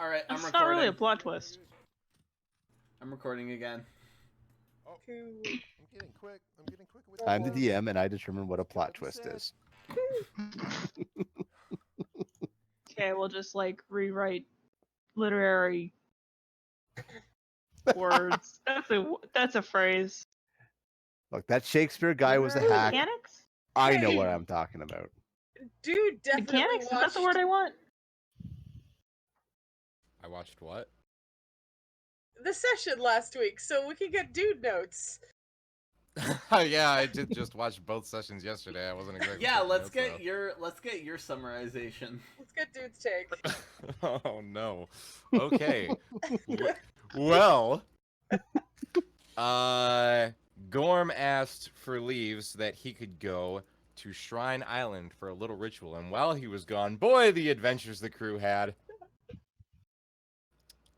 Alright, I'm It's recording. not really a plot twist. I'm recording again. Oh, I'm getting quick. I'm getting quick with I'm the DM, and I determine what a plot twist is. Okay, we'll just like rewrite literary words. That's a phrase. Look, that Shakespeare guy was a hack. Mechanics? I know what I'm talking about. Dude, definitely Mechanics? Is watched that the word I want? I watched what? the session last week, so we can get dude notes. Yeah, I did just watch both sessions yesterday. I wasn't exactly. Yeah, let's taking get your summarization. Let's get dude's take. notes, though. Oh no. Okay. Well, Gorm asked for leave so that he could go to Shrine Island for a little ritual, and while he was gone, boy, the adventures the crew had.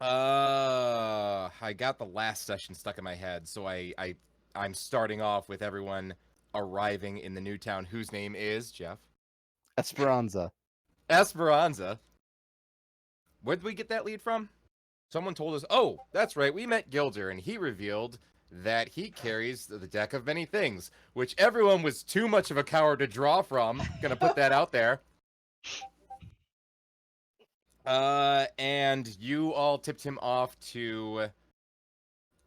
I got the last session stuck in my head, so I'm starting off with everyone arriving in the new town, whose name is, Jeff? Esperanza. Esperanza. Where did we get that lead from? Someone told us, oh, that's right, we met Gilder, and he revealed that he carries the deck of many things, which everyone was too much of a coward to draw from. Gonna put that out there. And you all tipped him off to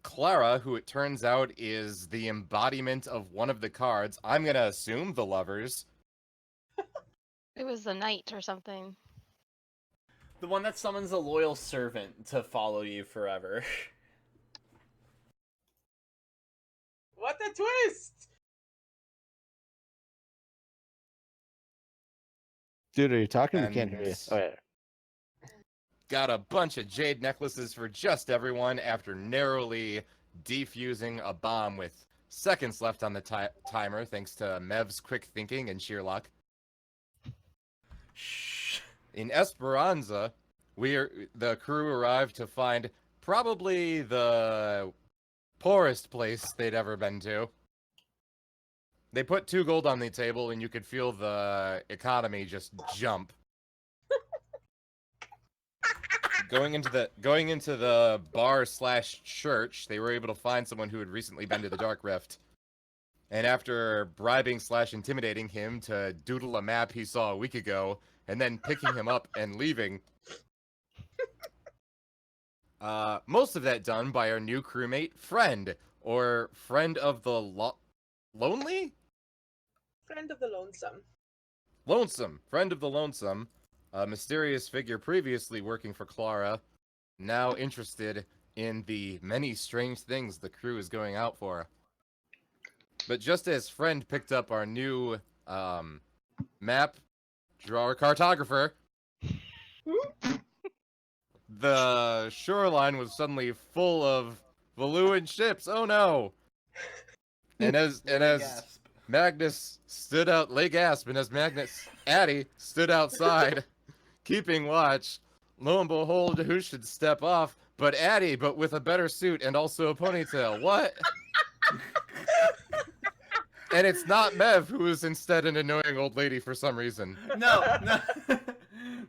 Clara, who it turns out is the embodiment of one of the cards. I'm gonna assume the lovers. It was the knight or something. The one that summons a loyal servant to follow you forever. What the twist? Dude, are you talking? We can't hear you. And- Oh, yeah. Got a bunch of jade necklaces for just everyone after narrowly defusing a bomb with seconds left on the timer, thanks to Mev's quick thinking and sheer luck. Shh. In Esperanza, the crew arrived to find probably the poorest place they'd ever been to. They put 2 gold on the table, and you could feel the economy just jump. Going into the bar/church, they were able to find someone who had recently been to the Dark Rift. And after bribing/intimidating him to doodle a map he saw a week ago, and then picking him up and leaving. Most of that done by our new crewmate, Friend, or Friend of the Lonely? Friend of the lonesome. Lonesome. Friend of the Lonesome. A mysterious figure previously working for Clara, now interested in the many strange things the crew is going out for. But just as Friend picked up our new map drawer cartographer, the shoreline was suddenly full of Valuan ships. Oh no! And as Magnus stood out, Lay Gasp, and as Magnus Addy stood outside, keeping watch, lo and behold, who should step off but Addy, but with a better suit and also a ponytail. What? And it's not Mev, who is instead an annoying old lady for some reason. No.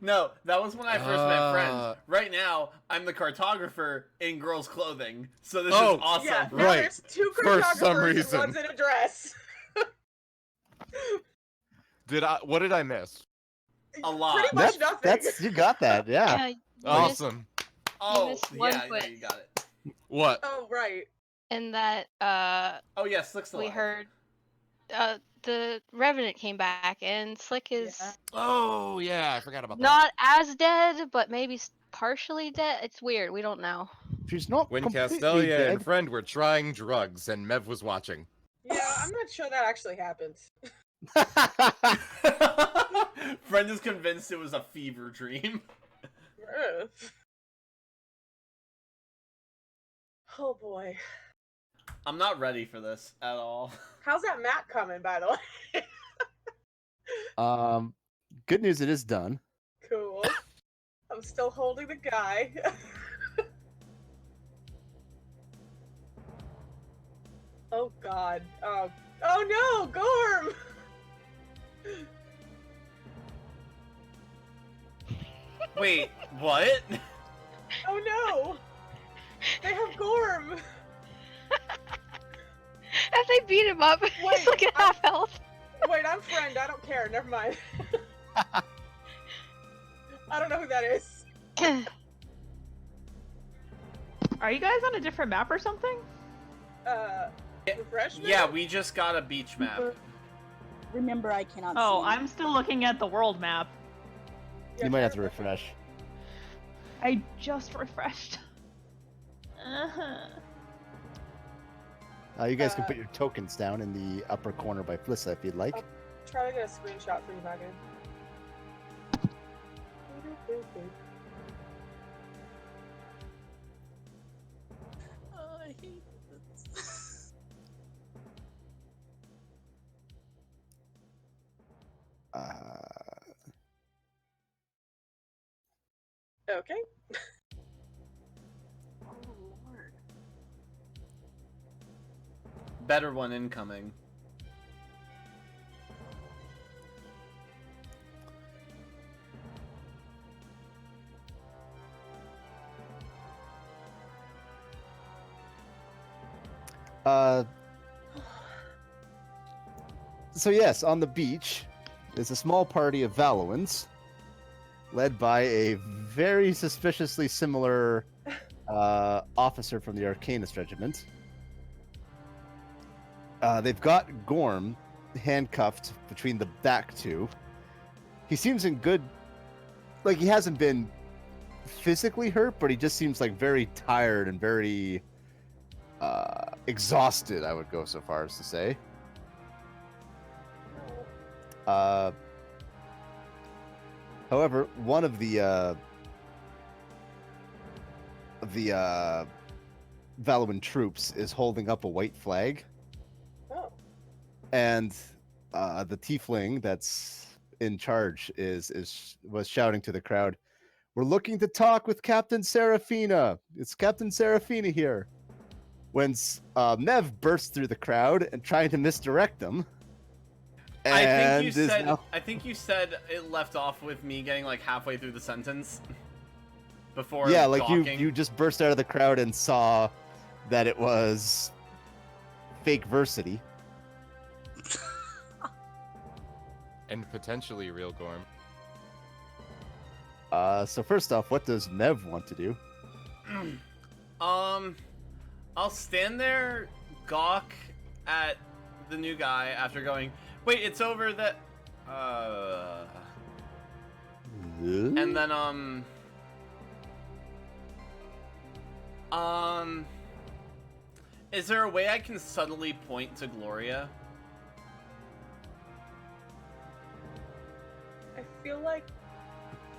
No, that was when I first met Friend. Right now, I'm the cartographer in girls' clothing. So this is awesome. Yeah, now Right. there's 2 For some cartographers reason. and one's in a dress. What did I miss? A lot. Pretty much nothing. You got that, yeah. You Awesome. Oh, missed one yeah, twist. you got it. What? Oh, right. And that Oh, yeah, Slick's alive. we heard the Revenant came back, and Slick is Yeah. Oh, yeah, I forgot about that. not as dead, but maybe partially dead. It's weird. We don't know. She's not When completely Castelia dead. and Friend were trying drugs and Mev was watching. Yeah, I'm not sure that actually happens. Friend is convinced it was a fever dream. Ugh. Oh boy. I'm not ready for this at all. How's that map coming, by the way? Good news, it is done. Cool. I'm still holding the guy. Oh god. Oh no, Gorm! Wait, what? Oh no! They have Gorm! As they beat him up, Wait, he's like at half health. Wait, I'm friend. I don't care. Never mind. I don't know who that is. Are you guys on a different map or something? Refreshment? Yeah, we just got a beach map. Remember, I cannot see. Oh, I'm still looking at the world map. Yeah, You might have to sure. refresh. I just refreshed. Uh-huh. You guys can put your tokens down in the upper corner by Flissa if you'd like. Try to get a screenshot for you, Megan. Oh, I hate this. Okay. Oh, Lord. Better one incoming. So yes, on the beach, there's a small party of Valuans, led by a very suspiciously similar officer from the Arcanist Regiment. They've got Gorm handcuffed between the back two. He seems in good... Like, he hasn't been physically hurt, but he just seems like very tired and very exhausted, I would go so far as to say. However, one of the Valuan troops is holding up a white flag, Oh. and the tiefling that's in charge was shouting to the crowd, "We're looking to talk with Captain Serafina. It's Captain Serafina here." When Nev bursts through the crowd and trying to misdirect them. I think you Now... said it left off with me getting like halfway through the sentence before. Yeah, like gawking. you just burst out of the crowd and saw that it was fake versity. And potentially real Gorm. So first off, what does Nev want to do? I'll stand there, gawk at the new guy after going, wait, it's over the... And then, is there a way I can subtly point to Gloria? I feel like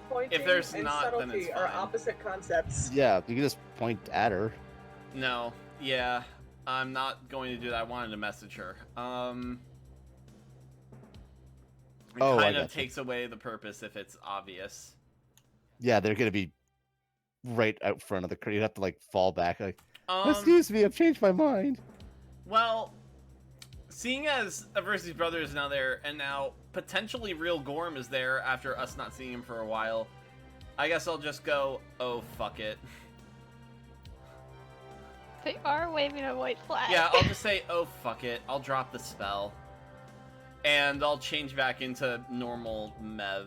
pointing If there's and not, then subtlety it's are fine. opposite concepts. Yeah, you can just point at her. No, yeah, I'm not going to do that. I wanted to message her. It Oh, I kind of gotcha. takes away the purpose if it's obvious. Yeah, they're gonna be right out front of the crowd. You'd have to like fall back, like, Um, excuse me, I've changed my mind. Well, seeing as Aversi's brother is now there, and now potentially real Gorm is there after us not seeing him for a while, I guess I'll just go, oh, fuck it. They are waving a white flag. Yeah, I'll just say, oh, fuck it. I'll drop the spell. And I'll change back into normal Mev.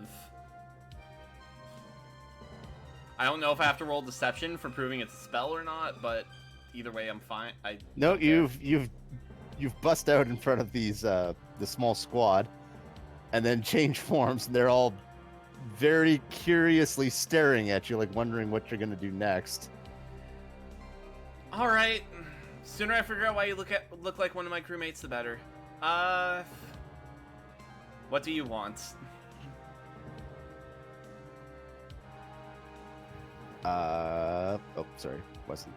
I don't know if I have to roll Deception for proving it's a spell or not, but either way, I'm fine. No, don't care. you've bust out in front of these the small squad, and then change forms, and they're all very curiously staring at you, like wondering what you're gonna do next. All right. Sooner I figure out why you look like one of my crewmates, the better. What do you want? Oh, sorry, wasn't.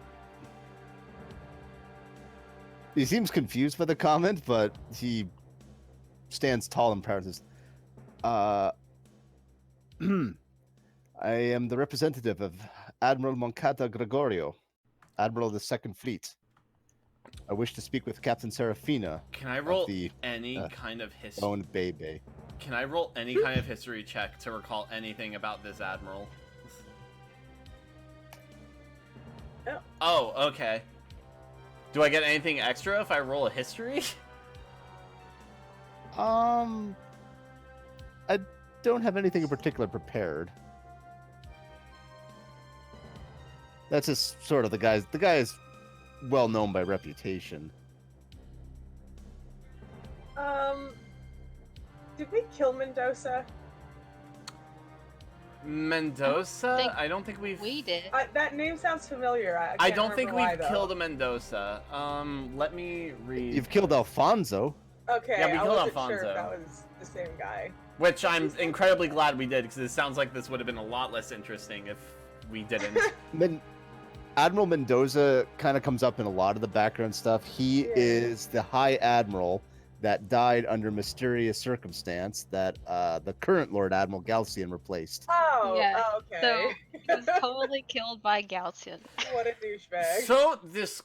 He seems confused by the comment, but he stands tall and proud. Says, I am the representative of Admiral Moncada Gregorio, Admiral of the Second Fleet. I wish to speak with Captain Serafina. Can I roll the, any kind of history? Own Bebe. Can I roll any kind of history check to recall anything about this admiral? Oh, okay. Do I get anything extra if I roll a history? I don't have anything in particular prepared. That's just sort of the guy's. The guy is well known by reputation. Did we kill Mendoza? Mendoza? I don't think we've... We did. That name sounds familiar. I I can't don't think remember we've why, though. killed a Mendoza. Let me read. You've killed Alfonso. Okay, Yeah, we I killed wasn't Alfonso. sure if that was the same guy. Which I'm incredibly glad we did, because it sounds like this would have been a lot less interesting if we didn't. Admiral Mendoza kind of comes up in a lot of the background stuff. He is the High Admiral that died under mysterious circumstance that the current Lord Admiral Galcian replaced. Oh, Yeah, okay. So he was totally killed by Galcian. What a douchebag. So this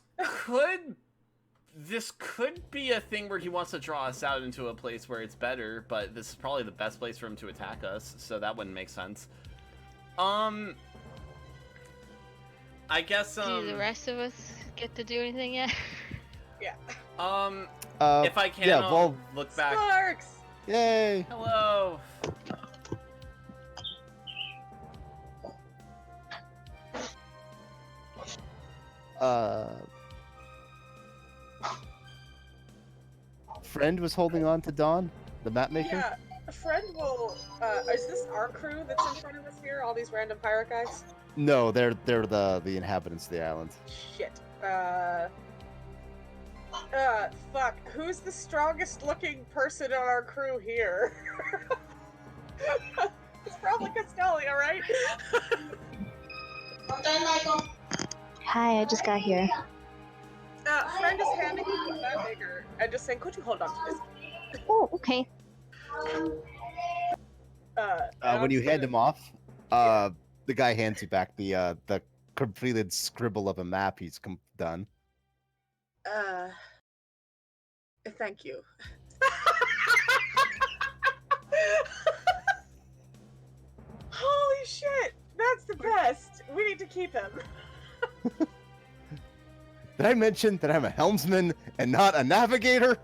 could be a thing where he wants to draw us out into a place where it's better, but this is probably the best place for him to attack us, so that wouldn't make sense. I guess Do the rest of us get to do anything yet? Yeah. If I can, yeah, I'll well, look back. Sparks! Yay! Hello. Friend was holding on to Dawn, the map maker. Yeah, a friend will. Is this our crew that's in front of us here? All these random pirate guys? No, they're the inhabitants of the island. Shit. Fuck. Who's the strongest looking person on our crew here? It's probably Castelia, right? Hi, I just got here. Friend is handing me the map maker and just saying, could you hold on to this? Oh, okay. When you hand him off, the guy hands you back the completed scribble of a map he's done. Thank you. Holy shit! That's the best! We need to keep him. Did I mention that I'm a helmsman and not a navigator?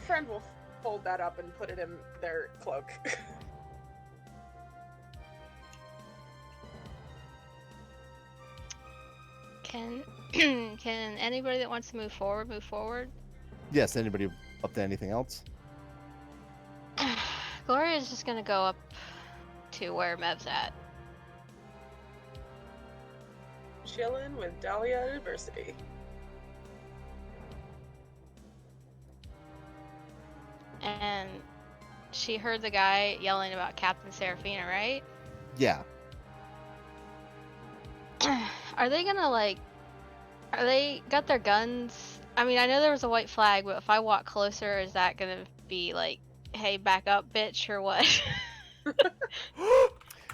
Friend will fold that up and put it in their cloak. Can anybody that wants to move forward move forward? Yes, anybody up to anything else? Gloria's just gonna go up to where Mev's at. Chillin' with Dahlia University. And she heard the guy yelling about Captain Serafina, right? Yeah. Are they gonna are they got their guns? I mean, I know there was a white flag, but if I walk closer, is that gonna be like, hey, back up, bitch, or what?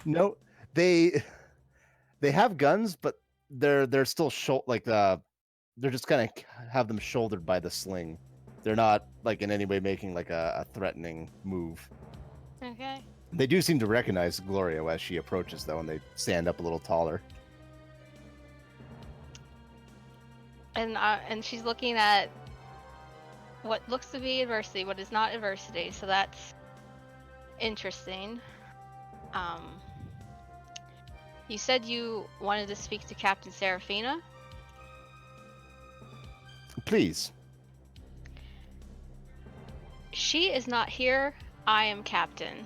No, they have guns, but they're still they're just gonna have them shouldered by the sling. They're not like in any way making like a threatening move. Okay. They do seem to recognize Gloria as she approaches, though, and they stand up a little taller. And she's looking at what looks to be adversity, what is not adversity, so that's interesting. You said you wanted to speak to Captain Serafina? Please. She is not here. I am captain.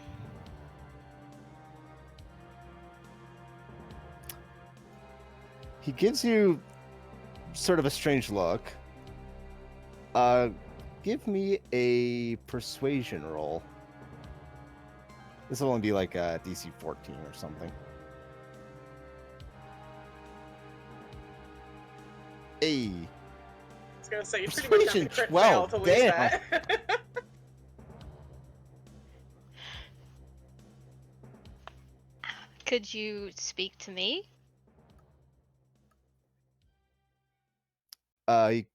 He gives you sort of a strange look. Give me a persuasion roll. This will only be like a DC 14 or something. Hey. I was gonna say, you pretty much have to Persuasion crit 12, fail to lose damn. that. Could you speak to me? He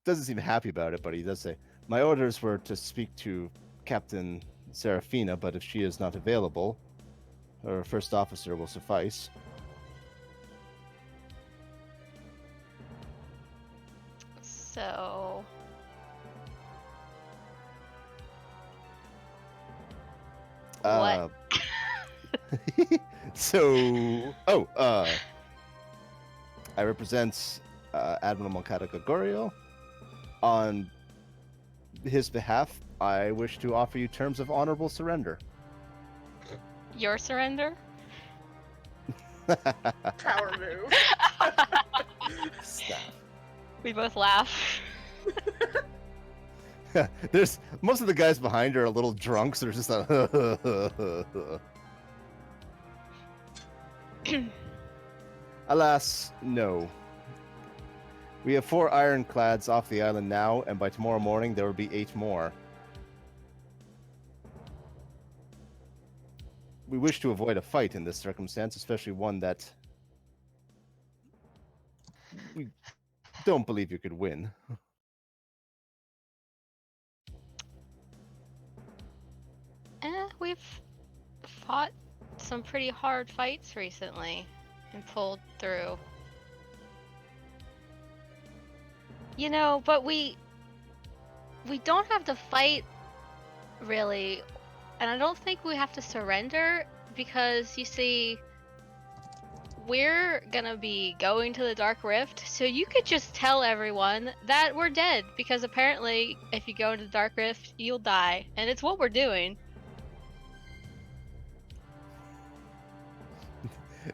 doesn't seem happy about it, but he does say, my orders were to speak to Captain Serafina, but if she is not available, or first officer will suffice. So what? I represent Admiral Moncada Gregorio. On his behalf, I wish to offer you terms of honorable surrender. Your surrender? Power move. Stop. We both laugh. There's most of the guys behind are a little drunk, so they're just like, alas, no. We have 4 ironclads off the island now, and by tomorrow morning there will be 8 more. We wish to avoid a fight in this circumstance, especially one that we don't believe you could win. We've fought some pretty hard fights recently and pulled through. You know, but we don't have to fight, really, and I don't think we have to surrender, because, you see, we're gonna be going to the Dark Rift, so you could just tell everyone that we're dead, because apparently, if you go into the Dark Rift, you'll die, and it's what we're doing.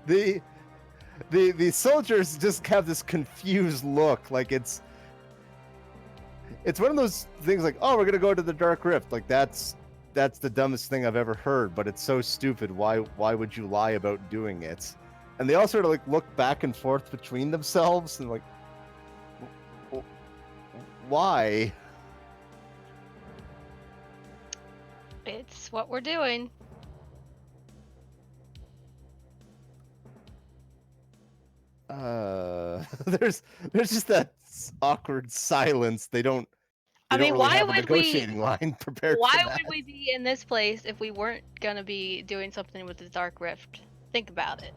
The soldiers just have this confused look, like it's one of those things like, oh, we're gonna go to the Dark Rift. Like that's the dumbest thing I've ever heard, but it's so stupid. Why would you lie about doing it? And they all sort of like look back and forth between themselves and like, why? It's what we're doing. There's just that awkward silence. They don't I mean, really why have a would negotiating line prepared for Why that. would we be in this place if we weren't gonna be doing something with the Dark Rift? Think about it.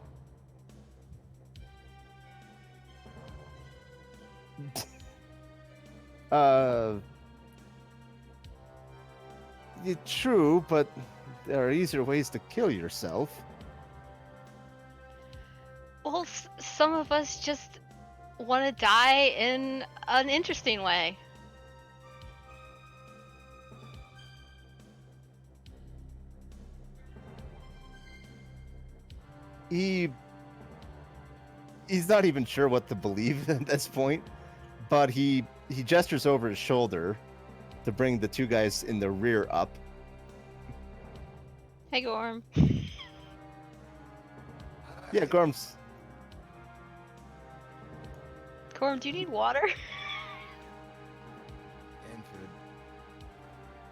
True, but there are easier ways to kill yourself. Well, some of us just want to die in an interesting way. He's not even sure what to believe at this point, but he gestures over his shoulder to bring the 2 guys in the rear up. Hey, Gorm. Yeah, Gorm's. Gorm, do you need water?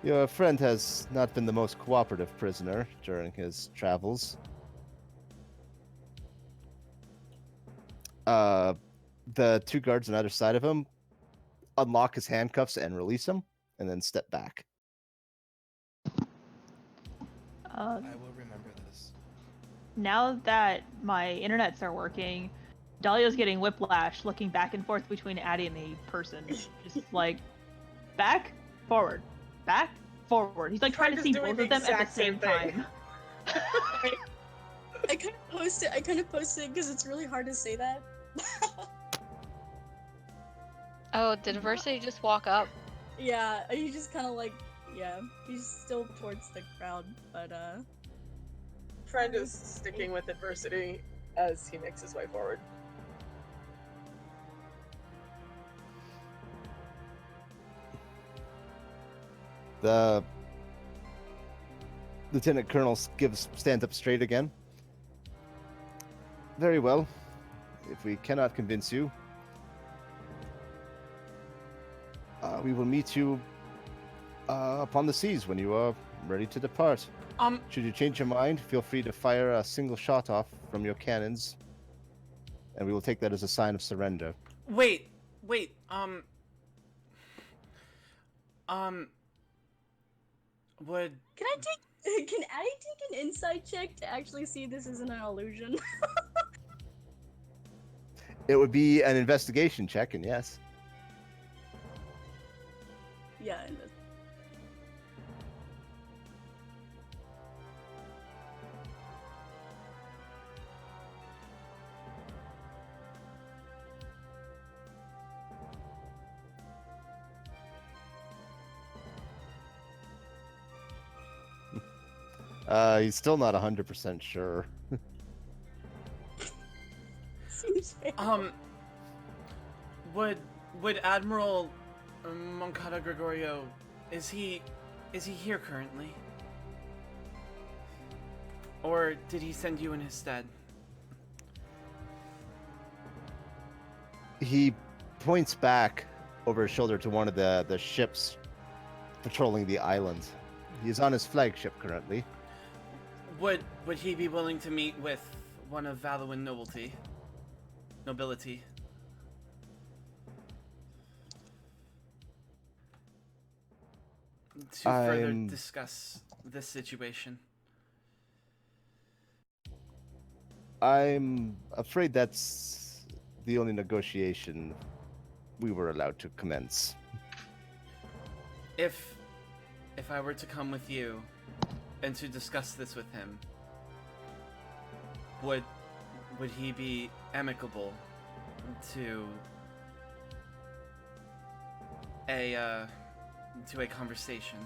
Your friend has not been the most cooperative prisoner during his travels. The 2 guards on either side of him unlock his handcuffs and release him, and then step back. I will remember this. Now that my internets are working, Dahlia's getting whiplash looking back and forth between Addie and the person. Just like, back, forward, back, forward. He's like trying to see both of them at the same time. I kind of posted it because it's really hard to say that. Oh, did Diversity just walk up? Yeah, he just kind of like, yeah, he's still towards the crowd, but Friend is sticking with adversity as he makes his way forward. The Lieutenant Colonel stands up straight again. Very well. If we cannot convince you, we will meet you upon the seas when you are ready to depart. Should you change your mind, feel free to fire a single shot off from your cannons, and we will take that as a sign of surrender. Wait, would can I take Can Addie take an insight check to actually see this isn't an illusion? It would be an investigation check, and yes. Yeah. He's still not 100% sure. Seems fair. Would Admiral Moncada Gregorio, is he here currently? Or did he send you in his stead? He points back over his shoulder to one of the ships patrolling the island. He's on his flagship currently. Would he be willing to meet with one of Valuan nobility? To further discuss this situation. I'm afraid that's the only negotiation we were allowed to commence. If I were to come with you and to discuss this with him, would he be amicable to a conversation?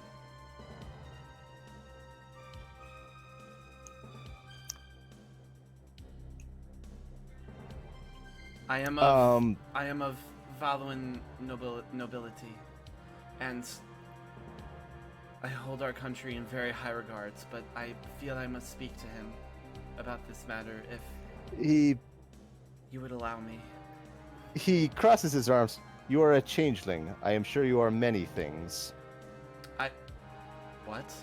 I am of Valuan nobility, and I hold our country in very high regards, but I feel I must speak to him about this matter if you would allow me. He crosses his arms. You are a changeling. I am sure you are many things. What?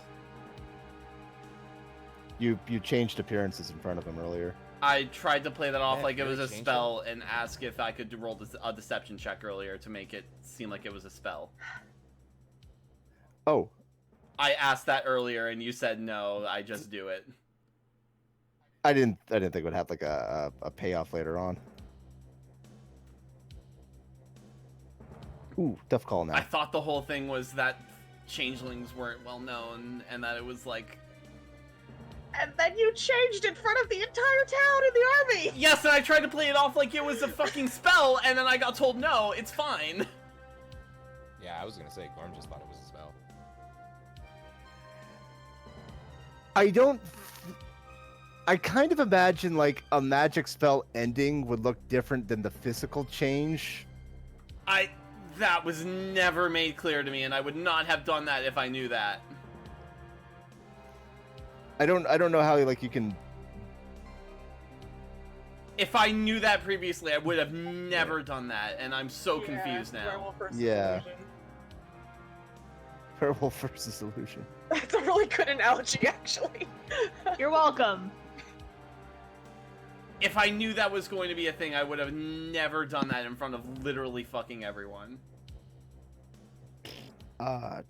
You changed appearances in front of him earlier. I tried to play that off Yeah, like it was a really changed spell and ask if I could roll a deception check earlier to make it seem like it was a spell. Oh. I asked that earlier and you said no, I just do it. I didn't think it would have like a payoff later on. Ooh, tough call now. I thought the whole thing was that changelings weren't well known and that it was like... And then you changed in front of the entire town in the army! Yes, and I tried to play it off like it was a fucking spell, and then I got told no, it's fine. Yeah, I was gonna say Gorm just thought it was a spell. I kind of imagine like a magic spell ending would look different than the physical change. That was never made clear to me, and I would not have done that if I knew that. I don't know how like you can. If I knew that previously, I would have never done that, and I'm so confused now. Werewolf versus Yeah. illusion. Werewolf versus illusion. That's a really good analogy, actually. You're welcome. If I knew that was going to be a thing, I would have never done that in front of literally fucking everyone. That's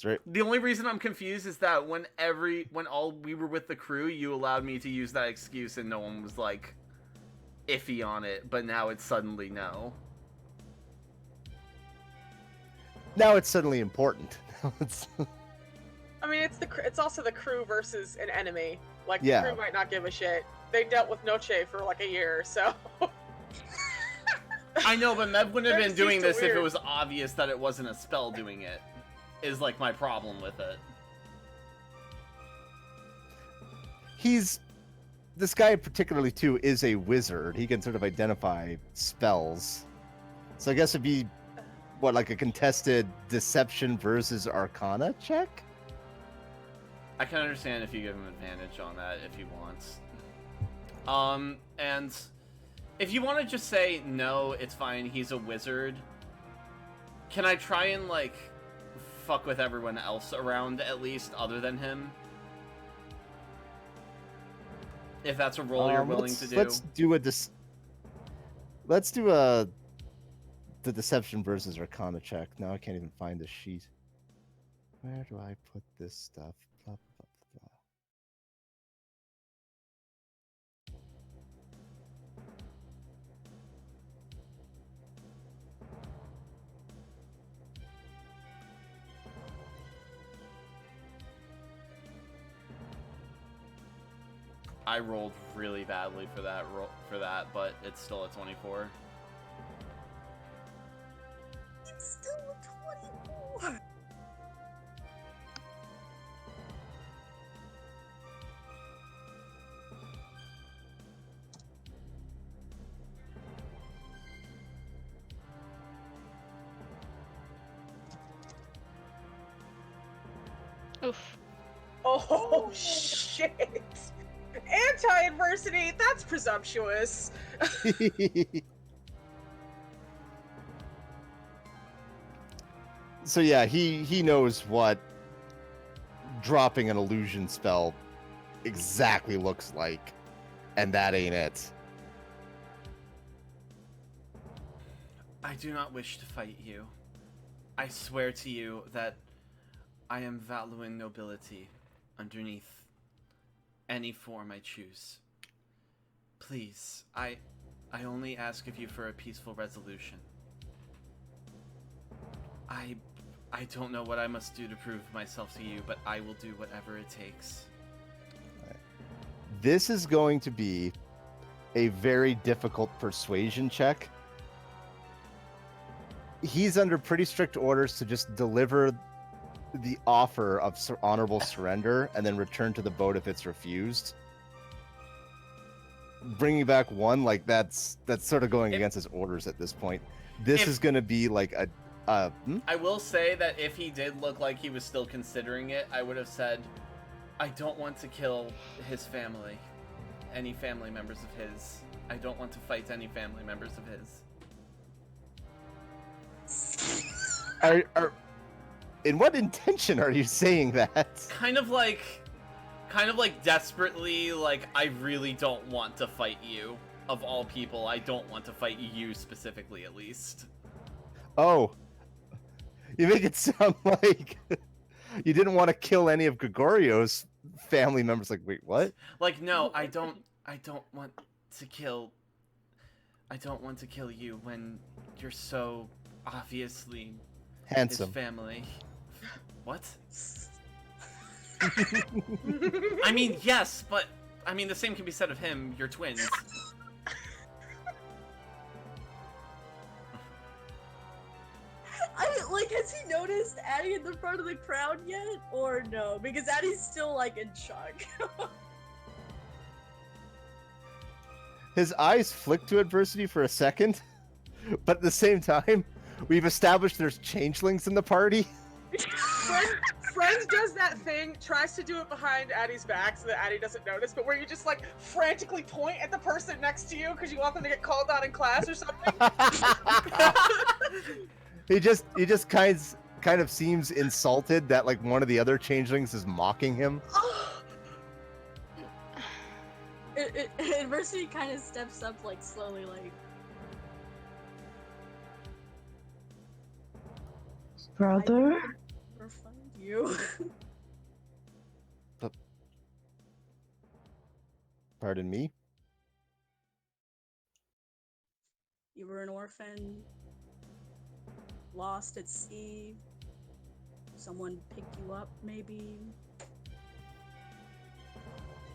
right. The only reason I'm confused is that when we were with the crew, you allowed me to use that excuse and no one was like iffy on it, but now it's suddenly no. Now it's suddenly important. I mean, it's also the crew versus an enemy. Like, Yeah. the crew might not give a shit. They dealt with Noche for like a year, so... I know, but Mev wouldn't have They're been just doing used to this if it weird. was obvious that it wasn't a spell doing it, is like my problem with it. This guy particularly too is a wizard. He can sort of identify spells. So I guess it'd be like a contested deception versus arcana check? I can understand if you give him advantage on that if he wants. And if you want to just say, no, it's fine, he's a wizard, can I try and, like, fuck with everyone else around, at least, other than him? If that's a role you're willing to do. Let's do the deception versus arcana check. Now I can't even find the sheet. Where do I put this stuff? Blah, blah, blah, I rolled really badly for that but it's still a 24. It's still a 24. Oof. Oh shit! Anti-adversity. That's presumptuous. So yeah, he knows what dropping an illusion spell exactly looks like, and that ain't it. I do not wish to fight you. I swear to you that I am valuing nobility underneath any form I choose. Please, I only ask of you for a peaceful resolution. I don't know what I must do to prove myself to you, but I will do whatever it takes. This is going to be a very difficult persuasion check. He's under pretty strict orders to just deliver the offer of honorable surrender and then return to the boat if it's refused. Bringing back one, like that's sort of going against his orders at this point. This is going to be like a I will say that if he did look like he was still considering it, I would have said, I don't want to kill his family. Any family members of his. I don't want to fight any family members of his. In what intention are you saying that? Kind of like desperately, like, I really don't want to fight you. Of all people, I don't want to fight you specifically, at least. Oh. You make it sound like you didn't want to kill any of Gregorio's family members. Like, wait, what? Like, no, I don't want to kill you when you're so obviously Handsome. his family. What? I mean, yes, but I mean the same can be said of him. You're twins. Has he noticed Addie in the front of the crowd yet? Or no? Because Addie's still, like, in shock. His eyes flick to adversity for a second, but at the same time, we've established there's changelings in the party. Friend does that thing, tries to do it behind Addie's back so that Addie doesn't notice, but where you just, like, frantically point at the person next to you because you want them to get called out in class or something. He just kind of seems insulted that like one of the other changelings is mocking him. Adversity kind of steps up like slowly, like, Brother? I'll find you. Pardon me? You were an orphan, lost at sea. Someone picked you up, maybe.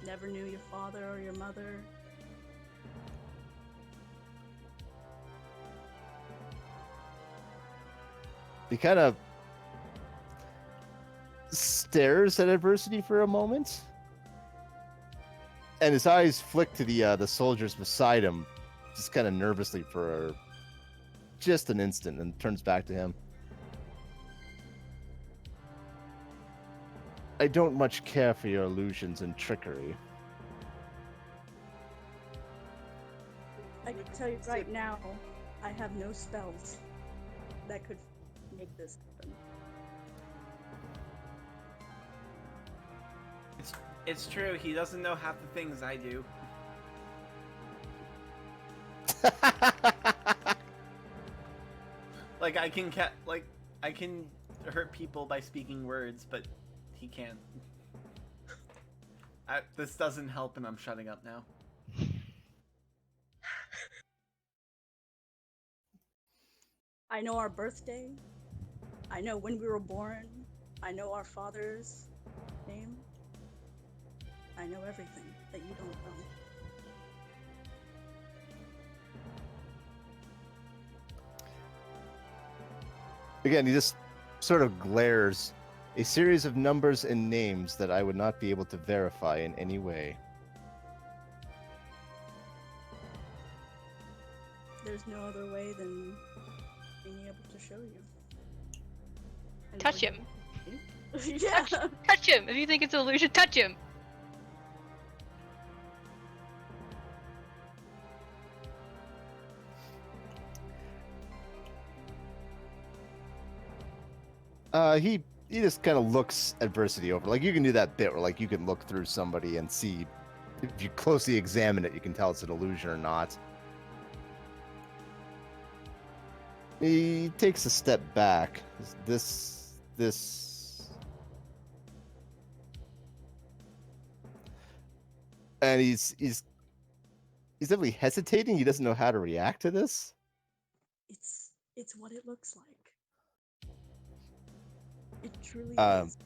Never knew your father or your mother. He kind of stares at adversity for a moment, and his eyes flick to the soldiers beside him, just kind of nervously for just an instant, and turns back to him. I don't much care for your illusions and trickery. I can tell you right now, I have no spells that could make this happen. It's true. He doesn't know half the things I do. Like I can hurt people by speaking words, but he can't. This doesn't help, and I'm shutting up now. I know our birthday. I know when we were born. I know our father's name. I know everything that you don't know. Again, he just sort of glares. A series of numbers and names that I would not be able to verify in any way. There's no other way than being able to show you. And Touch we're him. going to. Yeah. Touch him! If you think it's an illusion, touch him! He just kind of looks adversity over. Like, you can do that bit where, like, you can look through somebody and see, if you closely examine it, you can tell it's an illusion or not. He takes a step back. This. And he's definitely hesitating. He doesn't know how to react to this. It's what it looks like. It truly Um, is.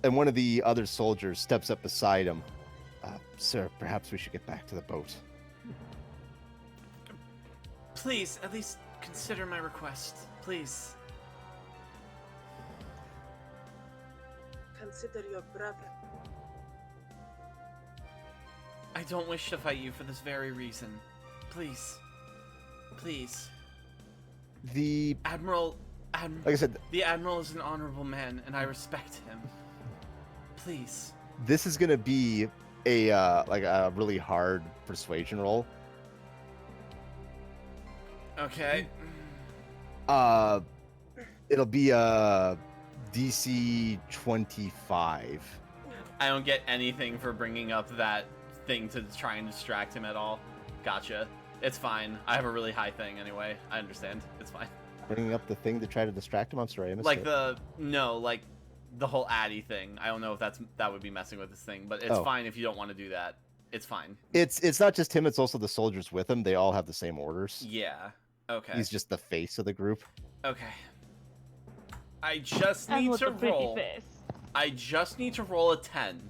And one of the other soldiers steps up beside him. Sir, perhaps we should get back to the boat. Please, at least consider my request. Please. Consider your brother. I don't wish to fight you for this very reason. Please. Please. Admiral, like I said, the Admiral is an honorable man, and I respect him. Please. this is gonna be a like a really hard persuasion roll. Okay. It'll be a DC 25. I don't get anything for bringing up that thing to try and distract him at all. Gotcha. It's fine. I have a really high thing anyway. I understand. It's fine. Bringing up the thing to try to distract him. I'm sorry, I missed Like it. the whole Addy thing. I don't know if that would be messing with this thing, but it's fine if you don't want to do that. It's fine. It's not just him. It's also the soldiers with him. They all have the same orders. Yeah. Okay. He's just the face of the group. Okay. I just And need with to a pretty roll. face. I just need to roll a 10.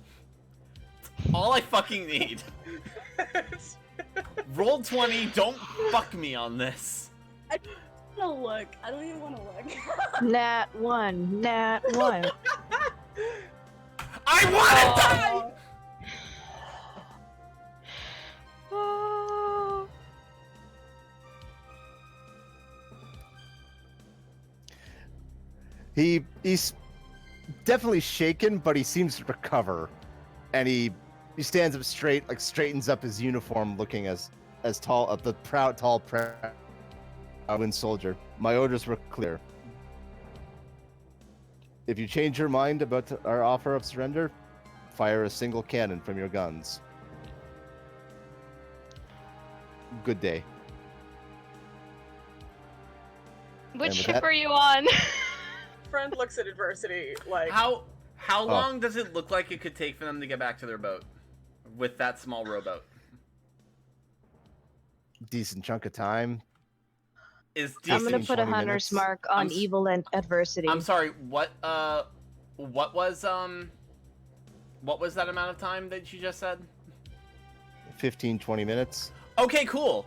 All I fucking need. Roll 20. Don't fuck me on this. I don't want to look. I don't even want to look. Nat 1. Nat 1. I want to die! Oh. He's definitely shaken, but he seems to recover, and he stands up straight, like straightens up his uniform, looking as tall, the proud soldier. My orders were clear. If you change your mind about our offer of surrender, fire a single cannon from your guns. Good day. Which with ship that- are you on? Friend looks at adversity like. How long does it look like it could take for them to get back to their boat with that small rowboat? Decent chunk of time. Is I'm gonna decent. put a 20 hunter's minutes. mark on I'm s- evil and adversity. I'm sorry. What was that amount of time that you just said? 15-20 minutes. Okay, cool.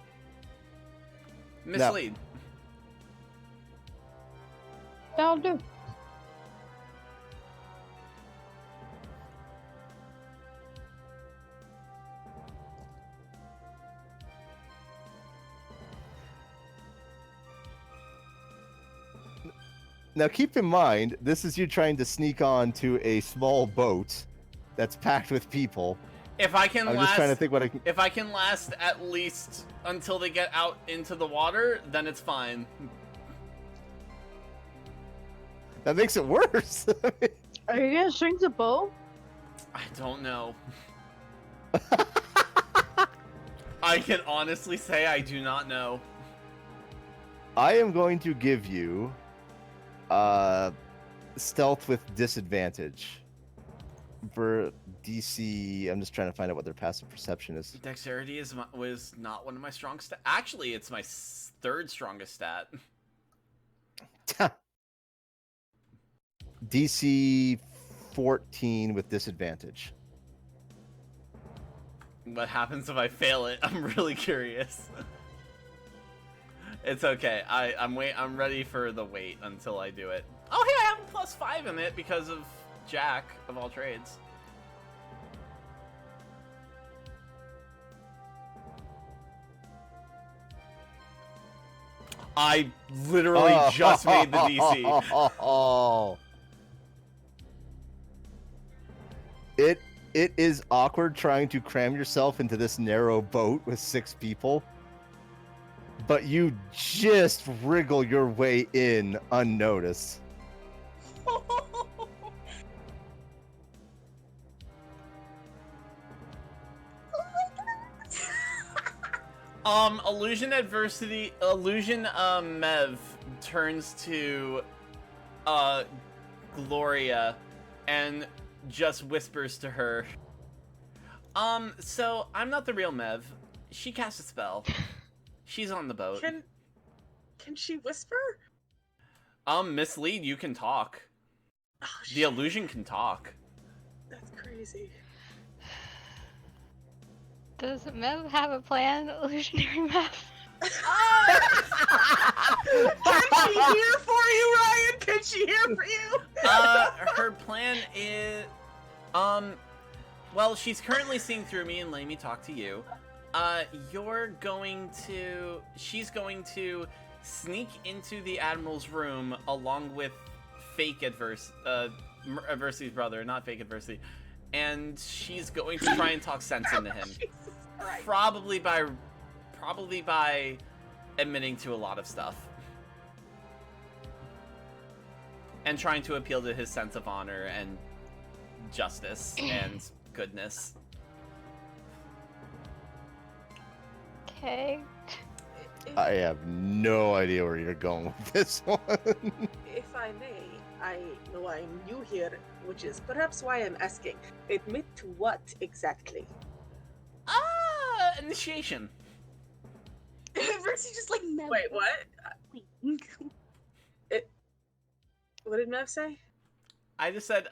Mislead. That'll do. Now keep in mind, this is you trying to sneak on to a small boat that's packed with people. If I can I'm last, just trying to think what I can. if I can last at least until they get out into the water, then it's fine. That makes it worse. Are you gonna shrink the bow? I don't know. I can honestly say I do not know. I am going to give you stealth with disadvantage for DC. I'm just trying to find out what their passive perception is. Dexterity was not one of my strong stats. Actually, it's my third strongest stat. DC 14 with disadvantage. What happens if I fail it? I'm really curious. It's okay. I'm ready for the wait until I do it. Oh, hey, I have a +5 in it because of Jack of all trades. I literally just made the DC. It is awkward trying to cram yourself into this narrow boat with 6 people, but you just wriggle your way in unnoticed. Illusion Mev turns to Gloria and just whispers to her, so I'm not the real Mev. She cast a spell. She's on the boat. Can she whisper? Mislead, you can talk. Oh, The illusion can talk. That's crazy. Does Mev have a plan, illusionary Mev? Can she hear for you, Ryan? Can she hear for you? Her plan is, well, she's currently seeing through me and letting me talk to you. She's going to sneak into the Admiral's room along with fake Adversity's brother, not fake Adversity, and she's going to try and talk sense into him. Probably by admitting to a lot of stuff. And trying to appeal to his sense of honor and justice and goodness. Okay. I have no idea where you're going with this one. If I may, I know I'm new here, which is perhaps why I'm asking. Admit to what exactly? Initiation. Versus just like Mev. Wait, what? What did Mev say? I just said,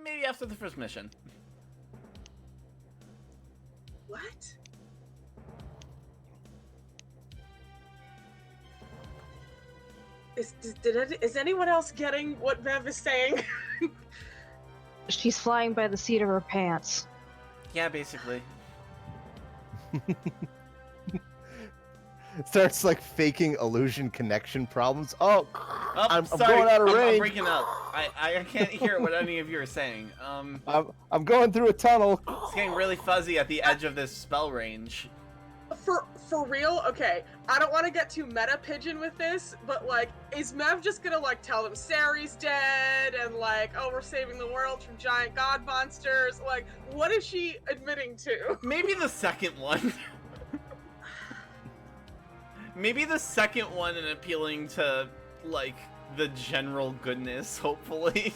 maybe after the first mission. What? Is anyone else getting what Mev is saying? She's flying by the seat of her pants. Yeah, basically. Starts like faking illusion connection problems. Oh, I'm sorry. going out of range. I'm breaking up. I can't hear what any of you are saying. I'm going through a tunnel. It's getting really fuzzy at the edge of this spell range. For real? Okay, I don't want to get too meta pigeon with this, but like, is Mev just gonna like tell them Sari's dead and like, oh, we're saving the world from giant god monsters? Like, what is she admitting to? Maybe the second one. Maybe the second one and appealing to like the general goodness, hopefully.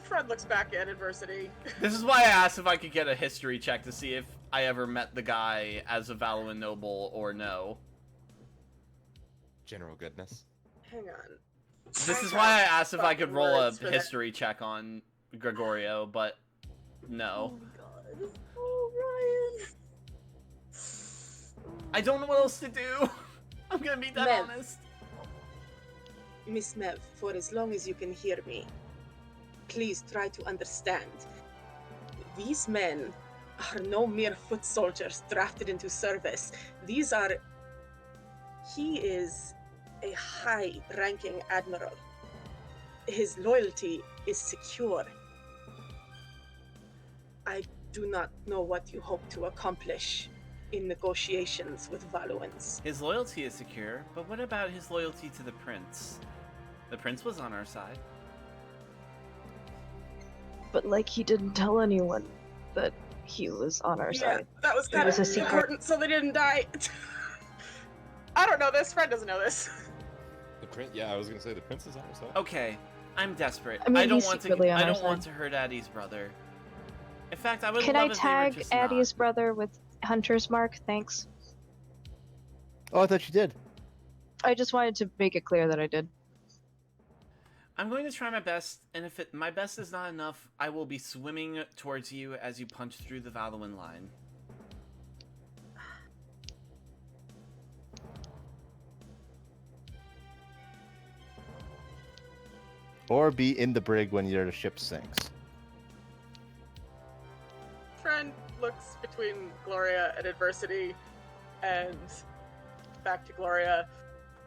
Fred looks back at Adversity. This is why I asked if I could get a history check to see if I ever met the guy as a Valuan noble or no. General goodness. Hang on. This is why I asked if I could roll a Words for that. history check on Gregorio, but no. Oh my god. Oh, Ryan. I don't know what else to do. I'm gonna be that Mev. honest. Miss Mev, for as long as you can hear me, please try to understand. These men are no mere foot soldiers drafted into service. He is a high-ranking admiral. His loyalty is secure. I do not know what you hope to accomplish in negotiations with Valuans. His loyalty is secure, but what about his loyalty to the prince? The prince was on our side. But like he didn't tell anyone that he was on our Yeah, side. that was It kind was of a secret. important so they didn't die. I don't know this. Fred doesn't know this. The prince. Yeah, I was gonna say the prince is on our side. Okay, I'm desperate. I mean, don't he's want secretly to. on I our don't want side. to hurt Addie's brother. In fact, I would Can love I if they were tag just Addie's not. brother with Hunter's mark? Thanks. Oh, I thought you did. I just wanted to make it clear that I did. I'm going to try my best, and if my best is not enough, I will be swimming towards you as you punch through the Valuan line. Or be in the brig when your ship sinks. Friend looks between Gloria and Adversity, and back to Gloria.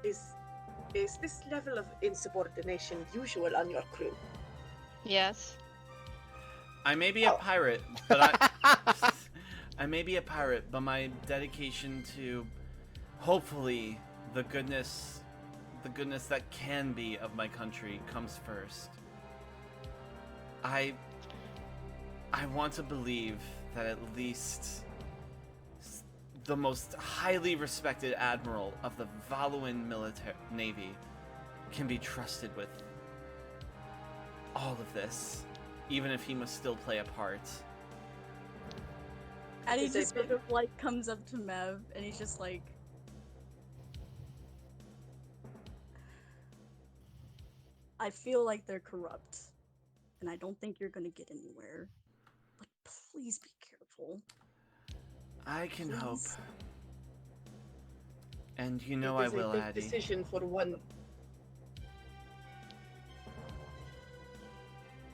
Is this level of insubordination usual on your crew? Yes. I may be a pirate, but I may be a pirate, but my dedication to hopefully the goodness that can be of my country comes first. I want to believe that at least the most highly respected admiral of the Valuan navy can be trusted with all of this, even if he must still play a part. And he Is it just sort of like comes up to Mev and he's just like, I feel like they're corrupt, and I don't think you're gonna get anywhere. But please be careful. I can hope. Please. And you know I will, It is a big Addie. decision for one.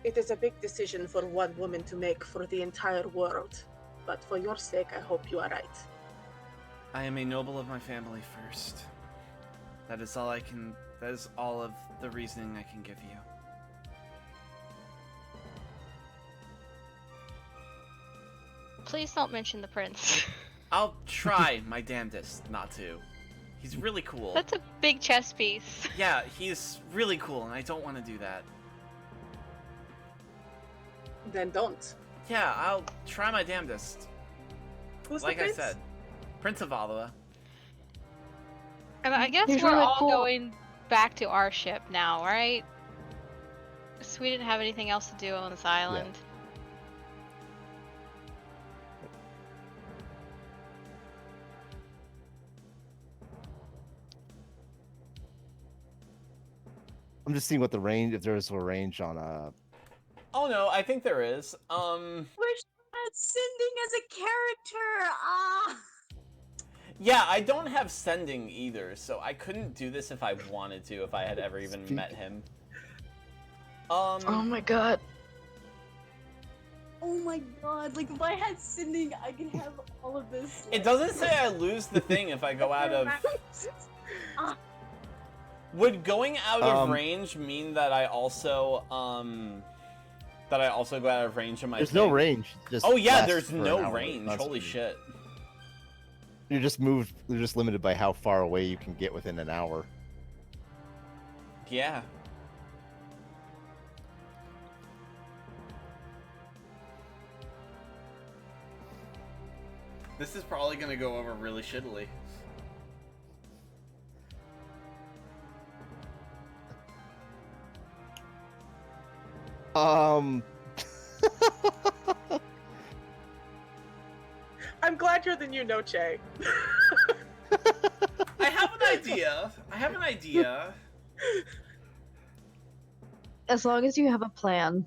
It is a big decision for one woman to make for the entire world. But for your sake, I hope you are right. I am a noble of my family first. That is all of the reasoning I can give you. Please don't mention the prince. I'll try my damnedest not to. He's really cool. That's a big chess piece. Yeah, he's really cool, and I don't want to do that. Then don't. Yeah, I'll try my damnedest. Who's Like the I prince? said, Prince of Valua. I guess He's we're really all cool. going back to our ship now, right? So we didn't have anything else to do on this island. I'm just seeing what the range, if there's a range on Oh no, I think there is. Wish I had Sending as a character. Ah. Yeah, I don't have sending either, so I couldn't do this if I wanted to, if I had ever even met him. Oh my god. Oh my god! Like if I had Sending, I could have all of this. It doesn't say I lose the thing if I go out of... Ah. Would going out of range mean that I also, go out of range of my there's thing? no range. Just Oh yeah, lasts there's for an no hour, range. Holy constantly. shit. You're just limited by how far away you can get within an hour. Yeah. This is probably gonna go over really shittily. I'm glad you're the new Noche. I have an idea. As long as you have a plan.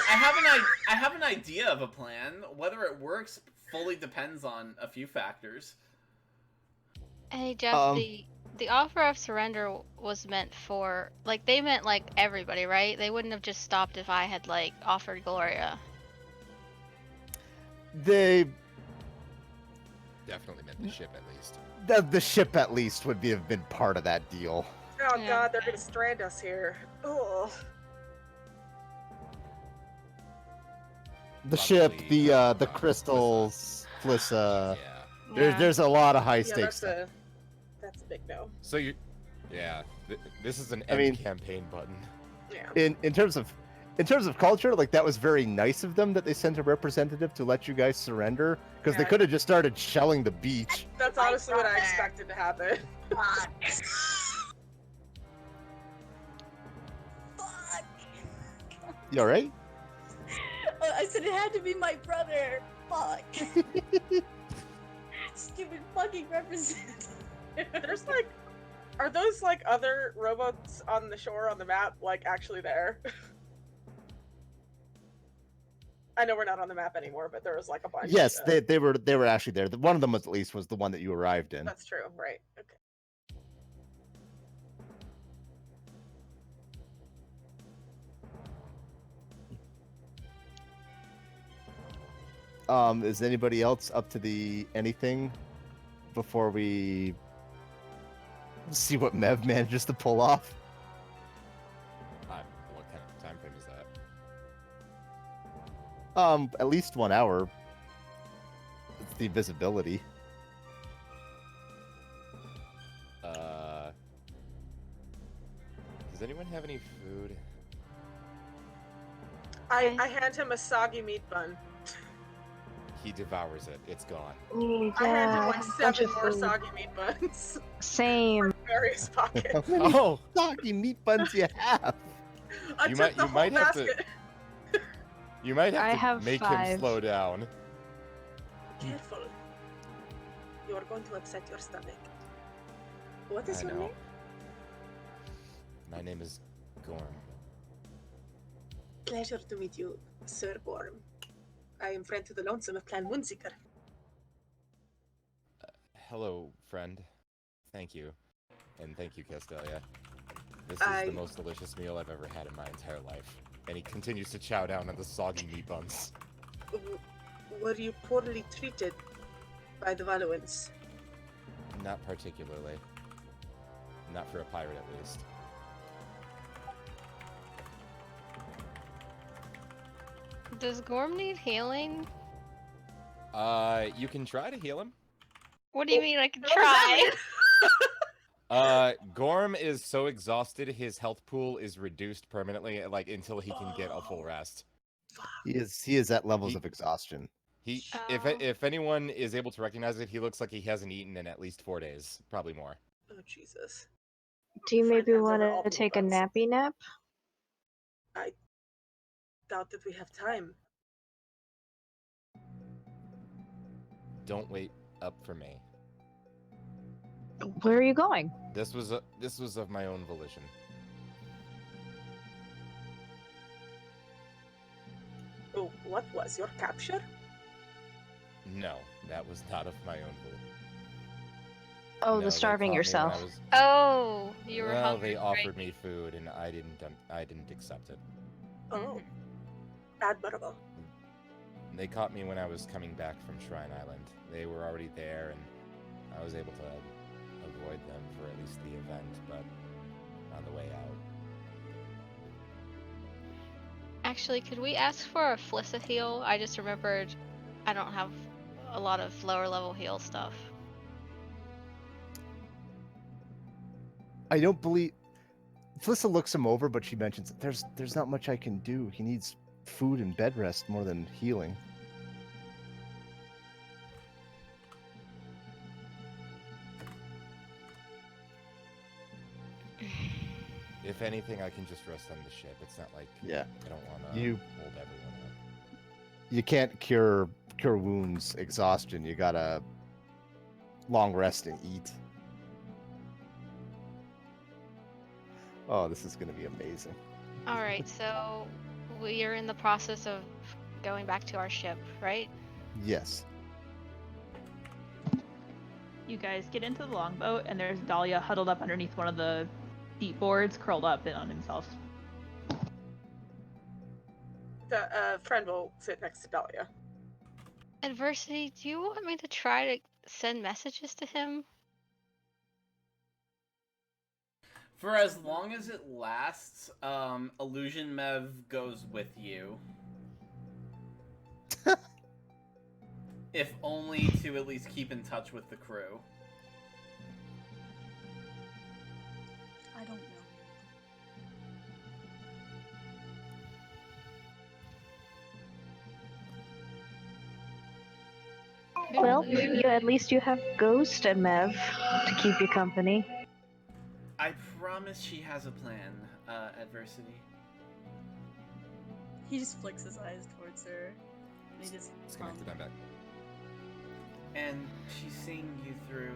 I have an idea of a plan. Whether it works fully depends on a few factors. Hey Jeff, the offer of surrender was meant for, like, they meant like everybody, right? They wouldn't have just stopped if I had like offered Gloria. They Definitely meant the ship at least. the ship at least would have been part of that deal. Oh Yeah. god, they're gonna strand us here. Oh. The ship, Probably, the crystals, Flissa. Yeah. There's a lot of high Yeah, stakes stuff. that's a big no. So you, yeah, this is an I end mean- campaign button. Yeah. In terms of in terms of culture, like that was very nice of them that they sent a representative to let you guys surrender, because they Yeah. could have just started shelling the beach. That's honestly what I expected to happen. Fuck. Fuck. You all right? I said it had to be my brother. Fuck. Stupid fucking representative. There's like, are those like other robots on the shore on the map like actually there? I know we're not on the map anymore, but there was like a bunch. Yes, they were actually there. One of them at least was the one that you arrived in. That's true, right? Okay. Is anybody else up to the anything before we see what Mev manages to pull off? What kind of time frame is that? At least 1 hour. It's the invisibility. Does anyone have any food? I hand him a soggy meat bun. He devours it. It's gone. Mm, I hand him yeah, like bunch 7 of more food. soggy meat buns. Same. Various pockets. How many Oh, soggy meat buns you have? I You took might- the you whole might have to- basket. you might I have to have make him 5. slow down. Careful. You are going to upset your stomach. What is I your know. name? My name is Gorm. Pleasure to meet you, Sir Gorm. I am friend to the Lonesome of Clan Moonseeker. Hello, friend. Thank you. And thank you, Castelia. This is I- the most delicious meal I've ever had in my entire life. And he continues to chow down on the soggy meat buns. Were you poorly treated by the Valuans? Not particularly. Not for a pirate, at least. Does Gorm need healing? You can try to heal him. What do you mean I can What does that try? Gorm is so exhausted, his health pool is reduced permanently, like, until he can get a full rest. He is at levels He- of exhaustion. He, Oh. if anyone is able to recognize it, he looks like he hasn't eaten in at least 4 days, probably more. Oh, Jesus. Do you Friend maybe hands want over all to the take a buns. nappy nap? I doubt that we have time. Don't wait up for me. Where are you going? This was of my own volition. Oh, what was your capture? No, that was not of my own volition. Oh, No, the they starving caught me when yourself. I was- Oh, you were well, hungry. they right? offered me food and I didn't accept it. Oh, admirable. They caught me when I was coming back from Shrine Island. They were already there, and I was able to avoid them for at least the event, but on the way out. Actually, could we ask for a Flicit heal? I just remembered I don't have a lot of lower level heal stuff. I don't believe. Felissa looks him over, but she mentions there's not much I can do. He needs food and bed rest more than healing. If anything, I can just rest on the ship. It's not like Yeah. I don't want to You- hold everyone up. You can't cure wounds, exhaustion. You gotta long rest and eat. Oh, this is gonna be amazing. Alright, so we are in the process of going back to our ship, right? Yes. You guys get into the longboat, and there's Dahlia huddled up underneath one of the seat boards, curled up in on himself. The friend will sit next to Dahlia. Adversity, do you want me to try to send messages to him? For as long as it lasts, Illusion Mev goes with you. If only to at least keep in touch with the crew. I don't know. Well, at least you have Ghost and Mev to keep you company. I promise she has a plan, Adversity. He just flicks his eyes towards her. And he just Disconnected, I'm back. And she's seeing you through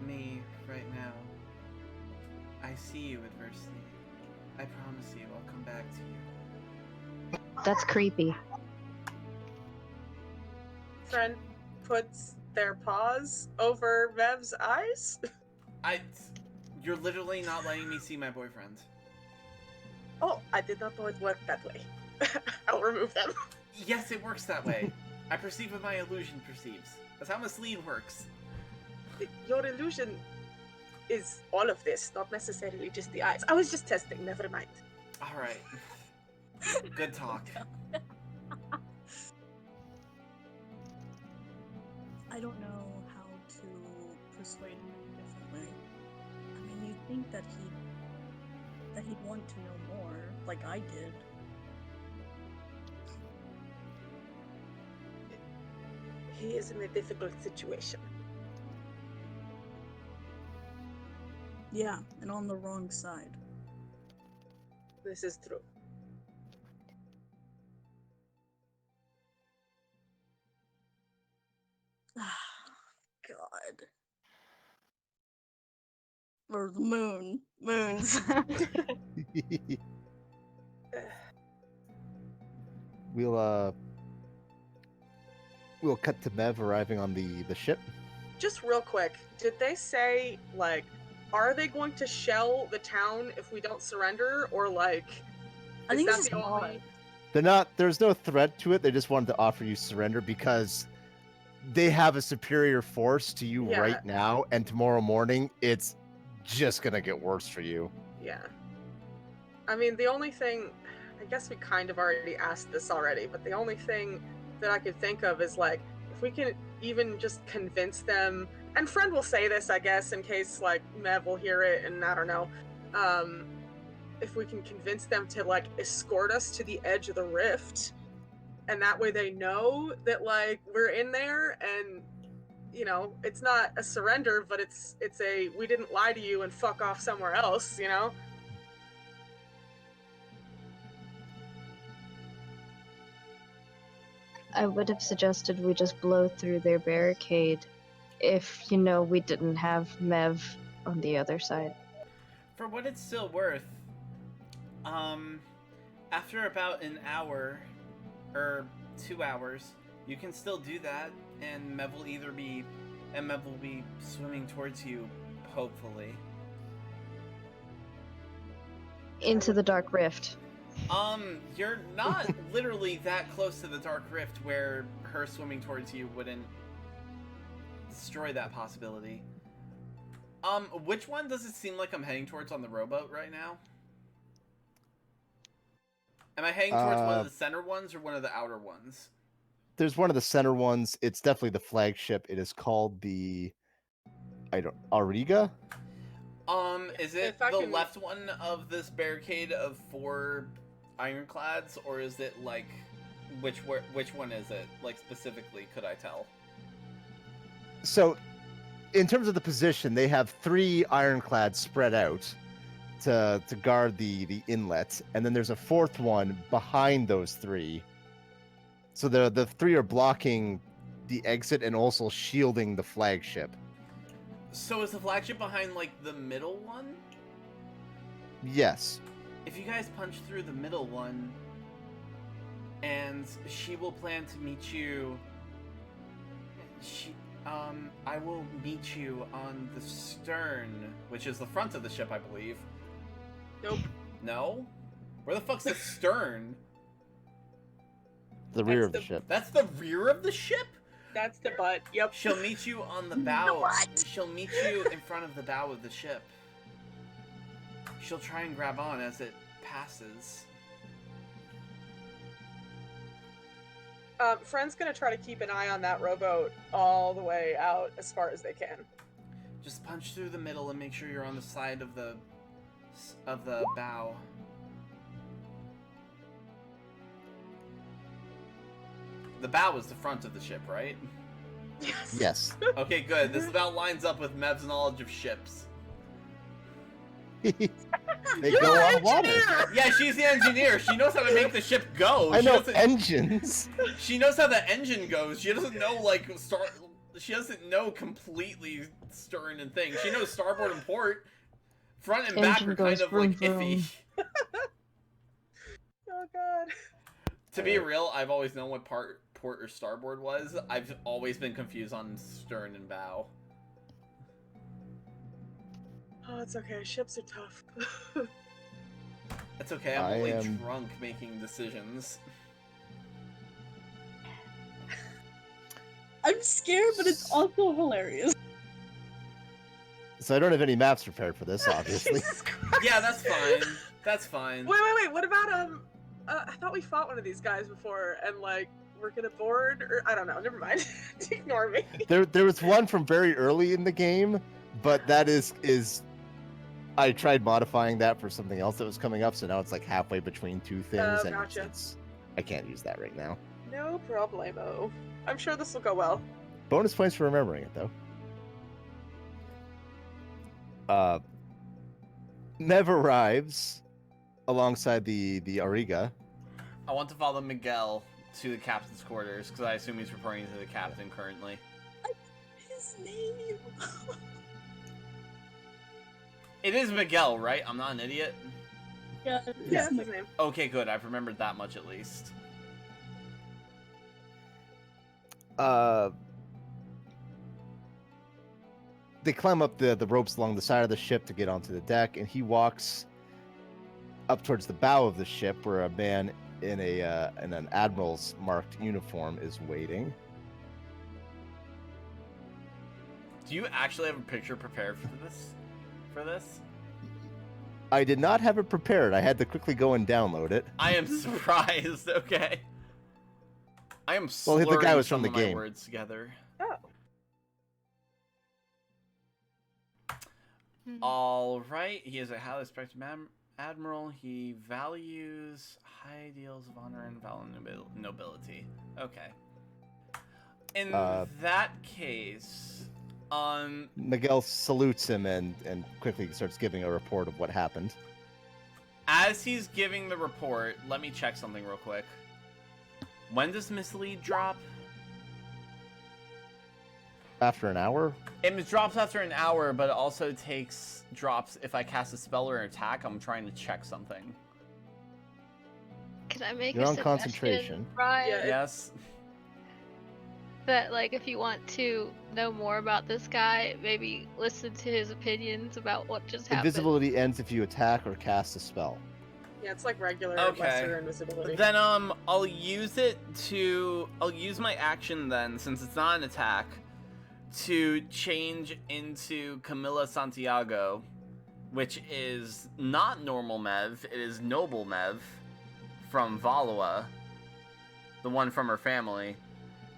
me right now. I see you, Adversity. I promise you I'll come back to you. That's creepy. Friend puts their paws over Mev's eyes. You're literally not letting me see my boyfriend. Oh, I did not know it worked that way. I'll remove them. Yes, it works that way. I perceive what my illusion perceives. That's how Mislead works. Your illusion is all of this, not necessarily just the eyes. I was just testing, never mind. Alright. Good talk. I don't know how to persuade him any differently. I mean, you'd think that he'd want to know more, like I did. He is in a difficult situation. Yeah, and on the wrong side. This is true. God. Or the moon. Moons. We'll cut to Mev arriving on the ship. Just real quick, did they say, like, are they going to shell the town if we don't surrender? Or, like, I think is it's that just the only... There's no threat to it. They just wanted to offer you surrender because they have a superior force to you Yeah. right now, and tomorrow morning it's just gonna get worse for you. Yeah. I mean, the only thing, I guess we kind of already asked this already, but the only thing that I could think of is, like, if we can even just convince them, and Friend will say this, I guess, in case, like, Mev will hear it, and I don't know, if we can convince them to, like, escort us to the edge of the rift, and that way they know that, like, we're in there, and, you know, it's not a surrender, but it's a, we didn't lie to you and fuck off somewhere else, you know? I would have suggested we just blow through their barricade if, we didn't have Mev on the other side. For what it's still worth, after about an hour, or 2 hours, you can still do that, and Mev will be swimming towards you, hopefully. Into the Dark Rift. You're not literally that close to the Dark Rift where her swimming towards you wouldn't destroy that possibility. Which one does it seem like I'm heading towards on the rowboat right now? Am I heading towards one of the center ones or one of the outer ones? There's one of the center ones. It's definitely the flagship. It is called the Auriga? Is it the left one of this barricade of 4 ironclads, or is it, like, which one is it? Like, specifically, could I tell? So, in terms of the position, they have 3 ironclads spread out to guard the inlet, and then there's a 4th one behind those 3. So the 3 are blocking the exit and also shielding the flagship. So is the flagship behind, like, the middle one? Yes. If you guys punch through the middle one, and she will plan to meet you... I will meet you on the stern, which is the front of the ship, I believe. Nope. No? Where the fuck's the stern? The rear of the ship. That's the rear of the ship? That's the butt, yep. She'll meet you on the bow. She'll meet you in front of the bow of the ship. She'll try and grab on as it passes. Friend's gonna try to keep an eye on that rowboat all the way out as far as they can. Just punch through the middle and make sure you're on the side of the bow. The bow is the front of the ship, right? Yes. Okay, good. This about lines up with Mev's knowledge of ships. They You're go an on water. engineer! Yeah, she's the engineer. She knows how to make the ship go. I She know doesn't- engines. She knows how the engine goes. She doesn't know She doesn't know completely stern and thing. She knows starboard and port. Front and back Engine are kind goes of vroom, like iffy. vroom. Oh god. To be real, I've always known what port or starboard was. I've always been confused on stern and bow. Oh, it's okay. Ships are tough. That's okay. I'm I only am- drunk making decisions. I'm scared, but it's also hilarious. So I don't have any maps prepared for this, obviously. Jesus Christ. Yeah, that's fine. That's fine. Wait. What about I thought we fought one of these guys before, and like we're gonna board, or I don't know. Never mind. Ignore me. There was one from very early in the game, but that is I tried modifying that for something else that was coming up, so now it's like halfway between two things, Oh, and gotcha. it's I can't use that right now. No problemo. I'm sure this will go well. Bonus points for remembering it though. Mev arrives alongside the Ariga. I want to follow Miguel to the captain's quarters because I assume he's reporting to the captain currently. His name. It is Miguel, right? I'm not an idiot. Yeah, Yeah, that's his name. Okay, good. I've remembered that much at least. They climb up the ropes along the side of the ship to get onto the deck, and he walks up towards the bow of the ship where a man in an admiral's marked uniform is waiting. Do you actually have a picture prepared for this? I did not have it prepared. I had to quickly go and download it. I am surprised. Okay. I am Well, slurring the guy was some from of the my game. words together. Oh. All right. He is a highly respected admiral. He values high ideals of honor and nobility. Okay. In that case, Miguel salutes him and quickly starts giving a report of what happened. as he's giving the report, let me check something real quick. When does mislead drop? After an hour? It drops after an hour, but it also takes drops if I cast a spell or an attack. I'm trying to check something. Can I make You're a on suggestion, concentration. Ryan? Yeah. Yes. That, like, if you want to know more about this guy, maybe listen to his opinions about what just happened. Invisibility ends if you attack or cast a spell. Yeah, it's like regular Okay. lesser invisibility. Then I'll use my action then, since it's not an attack, to change into Camilla Santiago, which is not normal Mev, it is noble Mev from Valua, the one from her family.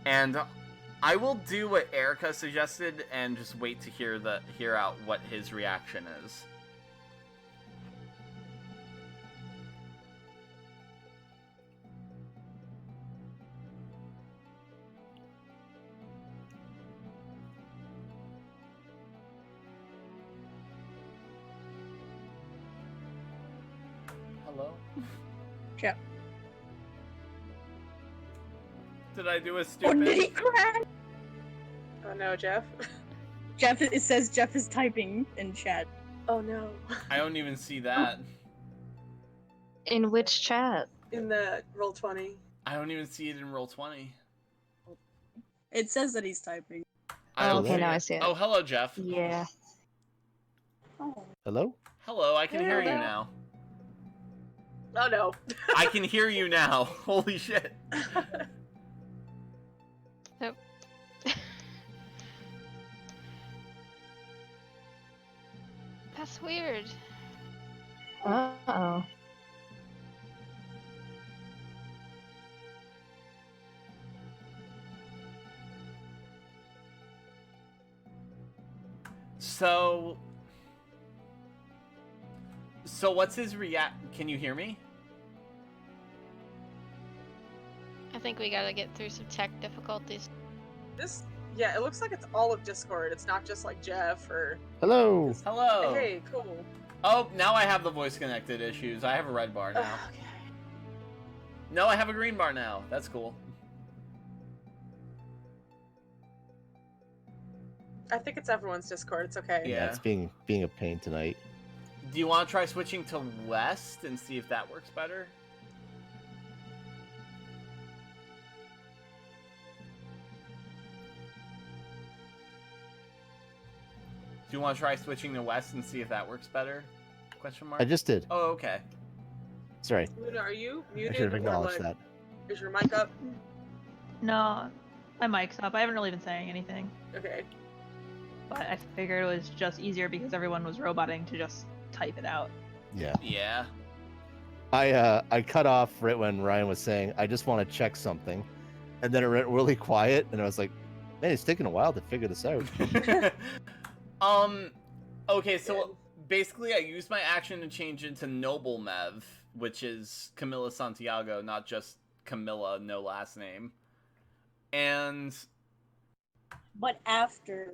And I will do what Erica suggested and just wait to hear out what his reaction is. Hello? Yeah. Did I do a Oh, stupid? did he crash? Oh no, Jeff. Jeff, it says Jeff is typing in chat. Oh no. I don't even see that. In which chat? In the roll 20. I don't even see it in Roll20. It says that he's typing. I don't Okay, see now it. I see it. Oh, hello, Jeff. Yeah. Oh. Hello? Hello, I can hear you Hello. now. Oh no. I can hear you now. Holy shit. That's weird. Uh-oh. So what's his Can you hear me? I think we gotta get through some tech difficulties. This, Yeah, it looks like it's all of Discord. It's not just like Jeff or. Hello. Hello. Hey, cool. Oh, now I have the voice connected issues. I have a red bar now. Okay. No, I have a green bar now. That's cool. I think it's everyone's Discord. It's okay. Yeah. It's being a pain tonight. Do you want to try switching to West and see if that works better? Do you want to try switching to West and see if that works better? Question mark. I just did. Oh, okay. Sorry. Luna, are you I muted? should have or, acknowledged like, that. Is your mic up? No, my mic's up. I haven't really been saying anything. Okay. But I figured it was just easier because everyone was roboting to just type it out. Yeah. Yeah. I cut off right when Ryan was saying, I just want to check something. And then it went really quiet, and I was like, man, it's taking a while to figure this out. Okay, so basically I used my action to change into Noble Mev, which is Camilla Santiago, not just Camilla, no last name. And... But after...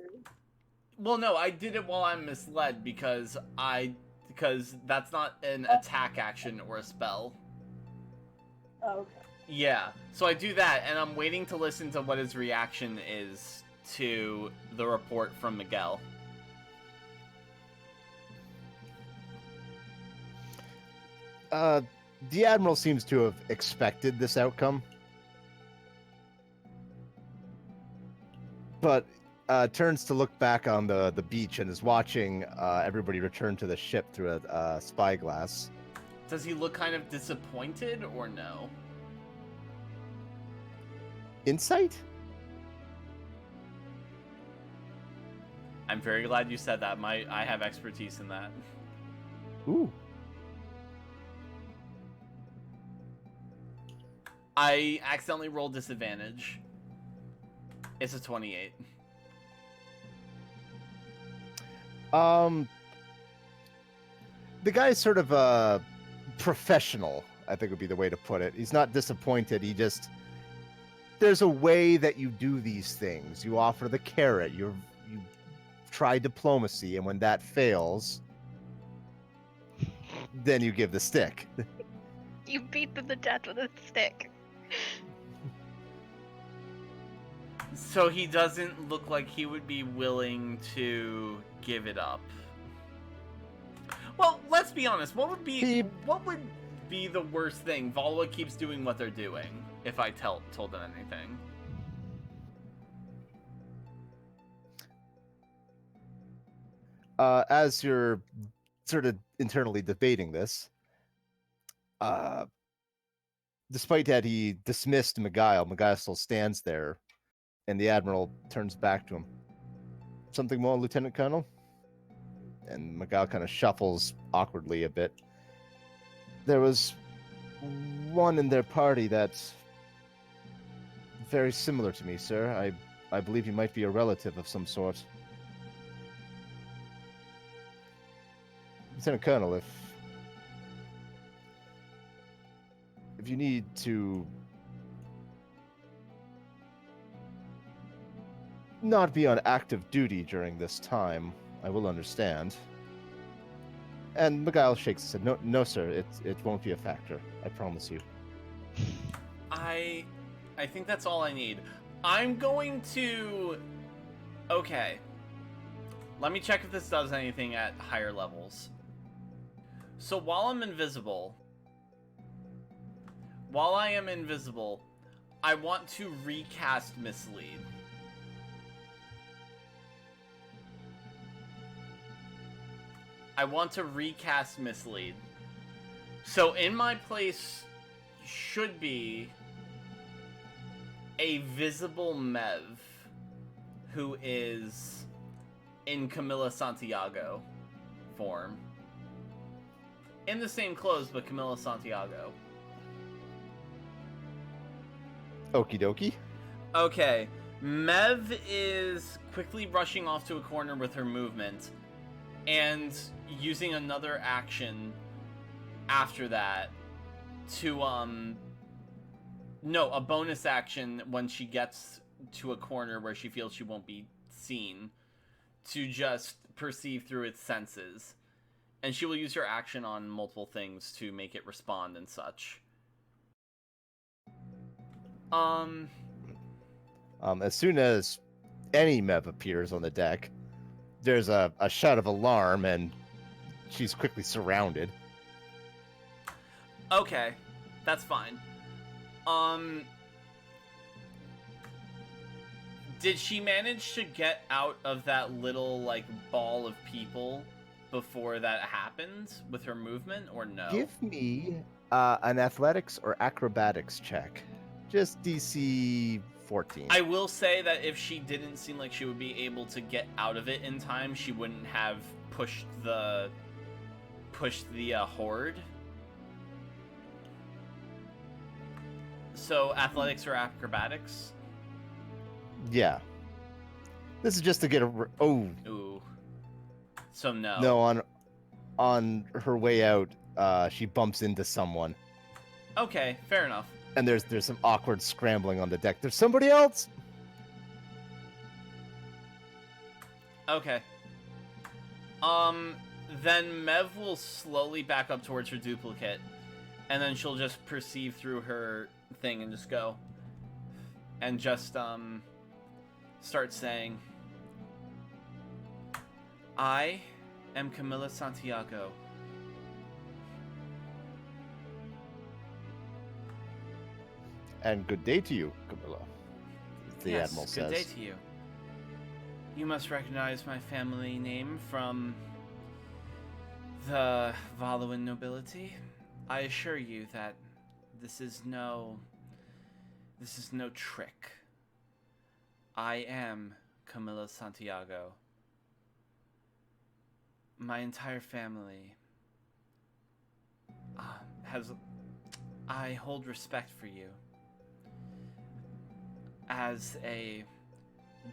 Well, no, I did it while I'm misled because that's not an attack action or a spell. Oh, okay. Yeah, so I do that, and I'm waiting to listen to what his reaction is to the report from Miguel. The Admiral seems to have expected this outcome. But turns to look back on the beach and is watching everybody return to the ship through a spyglass. Does he look kind of disappointed, or no? Insight? I'm very glad you said that. I have expertise in that. Ooh. I accidentally rolled disadvantage. It's a 28. The guy's sort of professional, I think would be the way to put it. He's not disappointed. He just, there's a way that you do these things. You offer the carrot. You try diplomacy, and when that fails, then you give the stick. You beat them to death with a stick. So he doesn't look like he would be willing to give it up. Well, let's be honest. What would be the worst thing? Volwa keeps doing what they're doing. If I told them anything. As you're sort of internally debating this, despite that he dismissed Miguel still stands there, and the Admiral turns back to him. Something more, Lieutenant Colonel? And Miguel kind of shuffles awkwardly a bit. There was one in their party that's very similar to me, sir. I believe he might be a relative of some sort. Lieutenant Colonel, if you need to not be on active duty during this time, I will understand. And Miguel shakes his head. No, sir, it won't be a factor. I promise you. I think that's all I need. I'm going to... Okay. Let me check if this does anything at higher levels. So while I am invisible, I want to recast Mislead. So in my place should be a visible Mev who is in Camilla Santiago form. In the same clothes, but Camilla Santiago. Okie dokie. Okay. Mev is quickly rushing off to a corner with her movement and using another action after that to, a bonus action when she gets to a corner where she feels she won't be seen to just perceive through its senses. And she will use her action on multiple things to make it respond and such. As soon as any Mev appears on the deck, there's a shout of alarm, and she's quickly surrounded. Okay, that's fine. Did she manage to get out of that little, like, ball of people before that happened with her movement, or no? Give me an athletics or acrobatics check. Just DC 14. I will say that if she didn't seem like she would be able to get out of it in time, she wouldn't have pushed the horde. So athletics or acrobatics? Yeah. This is just to get a... Ooh. So no. No, on her way out, she bumps into someone. Okay, fair enough. And there's some awkward scrambling on the deck. There's somebody else! Okay. Then Mev will slowly back up towards her duplicate, and then she'll just perceive through her thing and just go. And just, start saying, I am Camilla Santiago. And good day to you, Camilla. The Yes, Admiral good says. day to you. You must recognize my family name from the Valuan nobility. I assure you that this is no trick. I am Camilla Santiago. My entire family I hold respect for you as a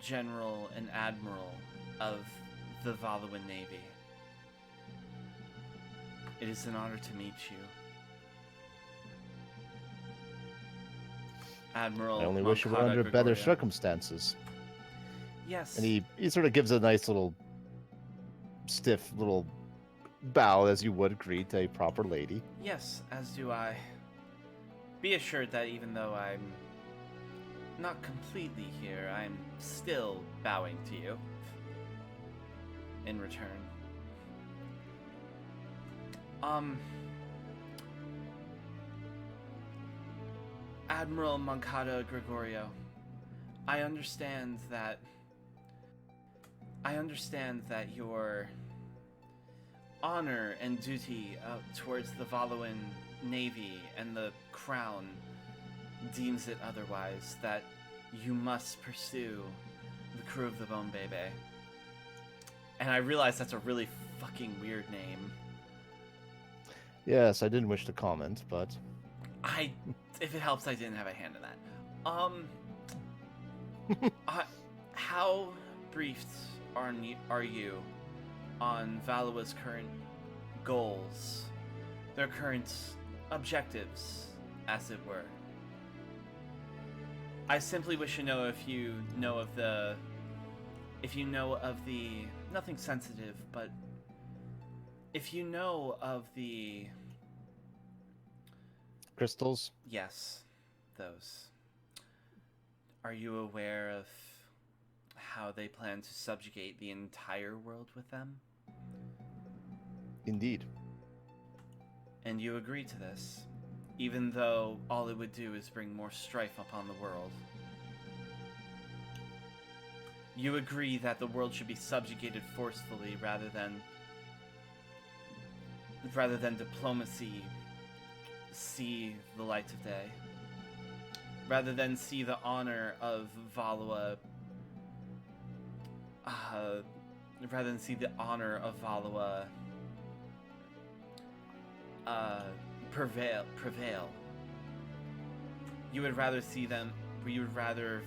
general and admiral of the Valuan Navy. It is an honor to meet you. Admiral I only wish it were Moncada under better Gregorio. circumstances. Yes. And he sort of gives a nice little stiff little bow, as you would greet a proper lady. Yes, as do I. Be assured that even though I'm not completely here, I'm still bowing to you in return. Admiral Moncada Gregorio, I understand that your honor and duty towards the Valuan Navy and the Crown deems it otherwise, that you must pursue the crew of the Bone Bebe. And I realize that's a really fucking weird name. Yes, I didn't wish to comment, but... If it helps, I didn't have a hand in that. How briefed are you on Valua's current goals, their current objectives, as it were? I simply wish to know if you know of the nothing sensitive, but if you know of the crystals? Yes, those. Are you aware of how they plan to subjugate the entire world with them? Indeed. And you agree to this, even though all it would do is bring more strife upon the world. You agree that the world should be subjugated forcefully rather than diplomacy see the light of day. Rather than see the honor of Valua prevail. You would rather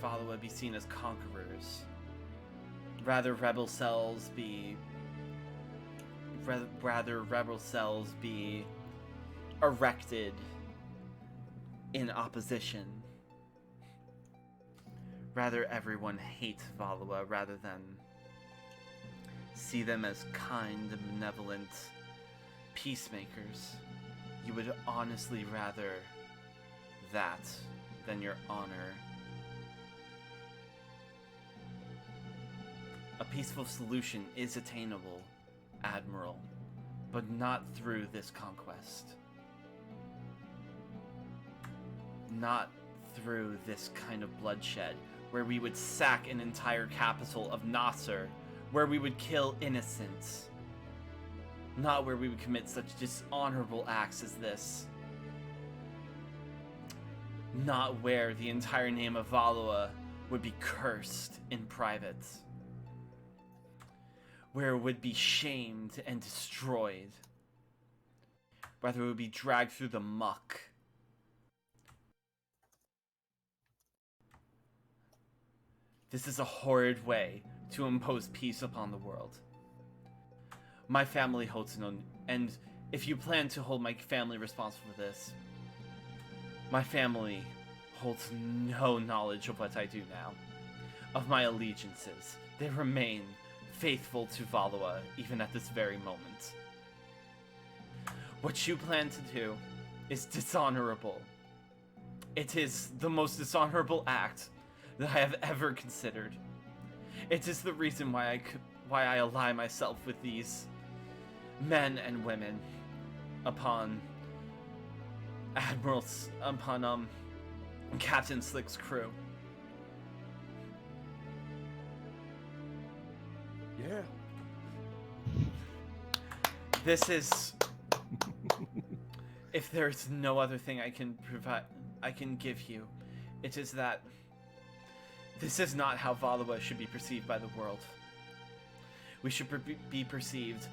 Valua be seen as conquerors. Rather rebel cells be erected in opposition, rather everyone hate Valua rather than see them as kind and benevolent peacemakers. You would honestly rather that than your honor. A peaceful solution is attainable, Admiral, but not through this conquest. Not through this kind of bloodshed, where we would sack an entire capital of Nasser, where we would kill innocents. Not where we would commit such dishonorable acts as this. Not where the entire name of Valua would be cursed in private. Where it would be shamed and destroyed. Rather, it would be dragged through the muck. This is a horrid way to impose peace upon the world. My family holds no... And if you plan to hold my family responsible for this, my family holds no knowledge of what I do now. Of my allegiances. They remain faithful to Valua, even at this very moment. What you plan to do is dishonorable. It is the most dishonorable act that I have ever considered. It is the reason why I ally myself with these men and women upon Captain Slick's crew. Yeah. This is... If there's no other thing I can give you, it is that this is not how Valua should be perceived by the world. We should be perceived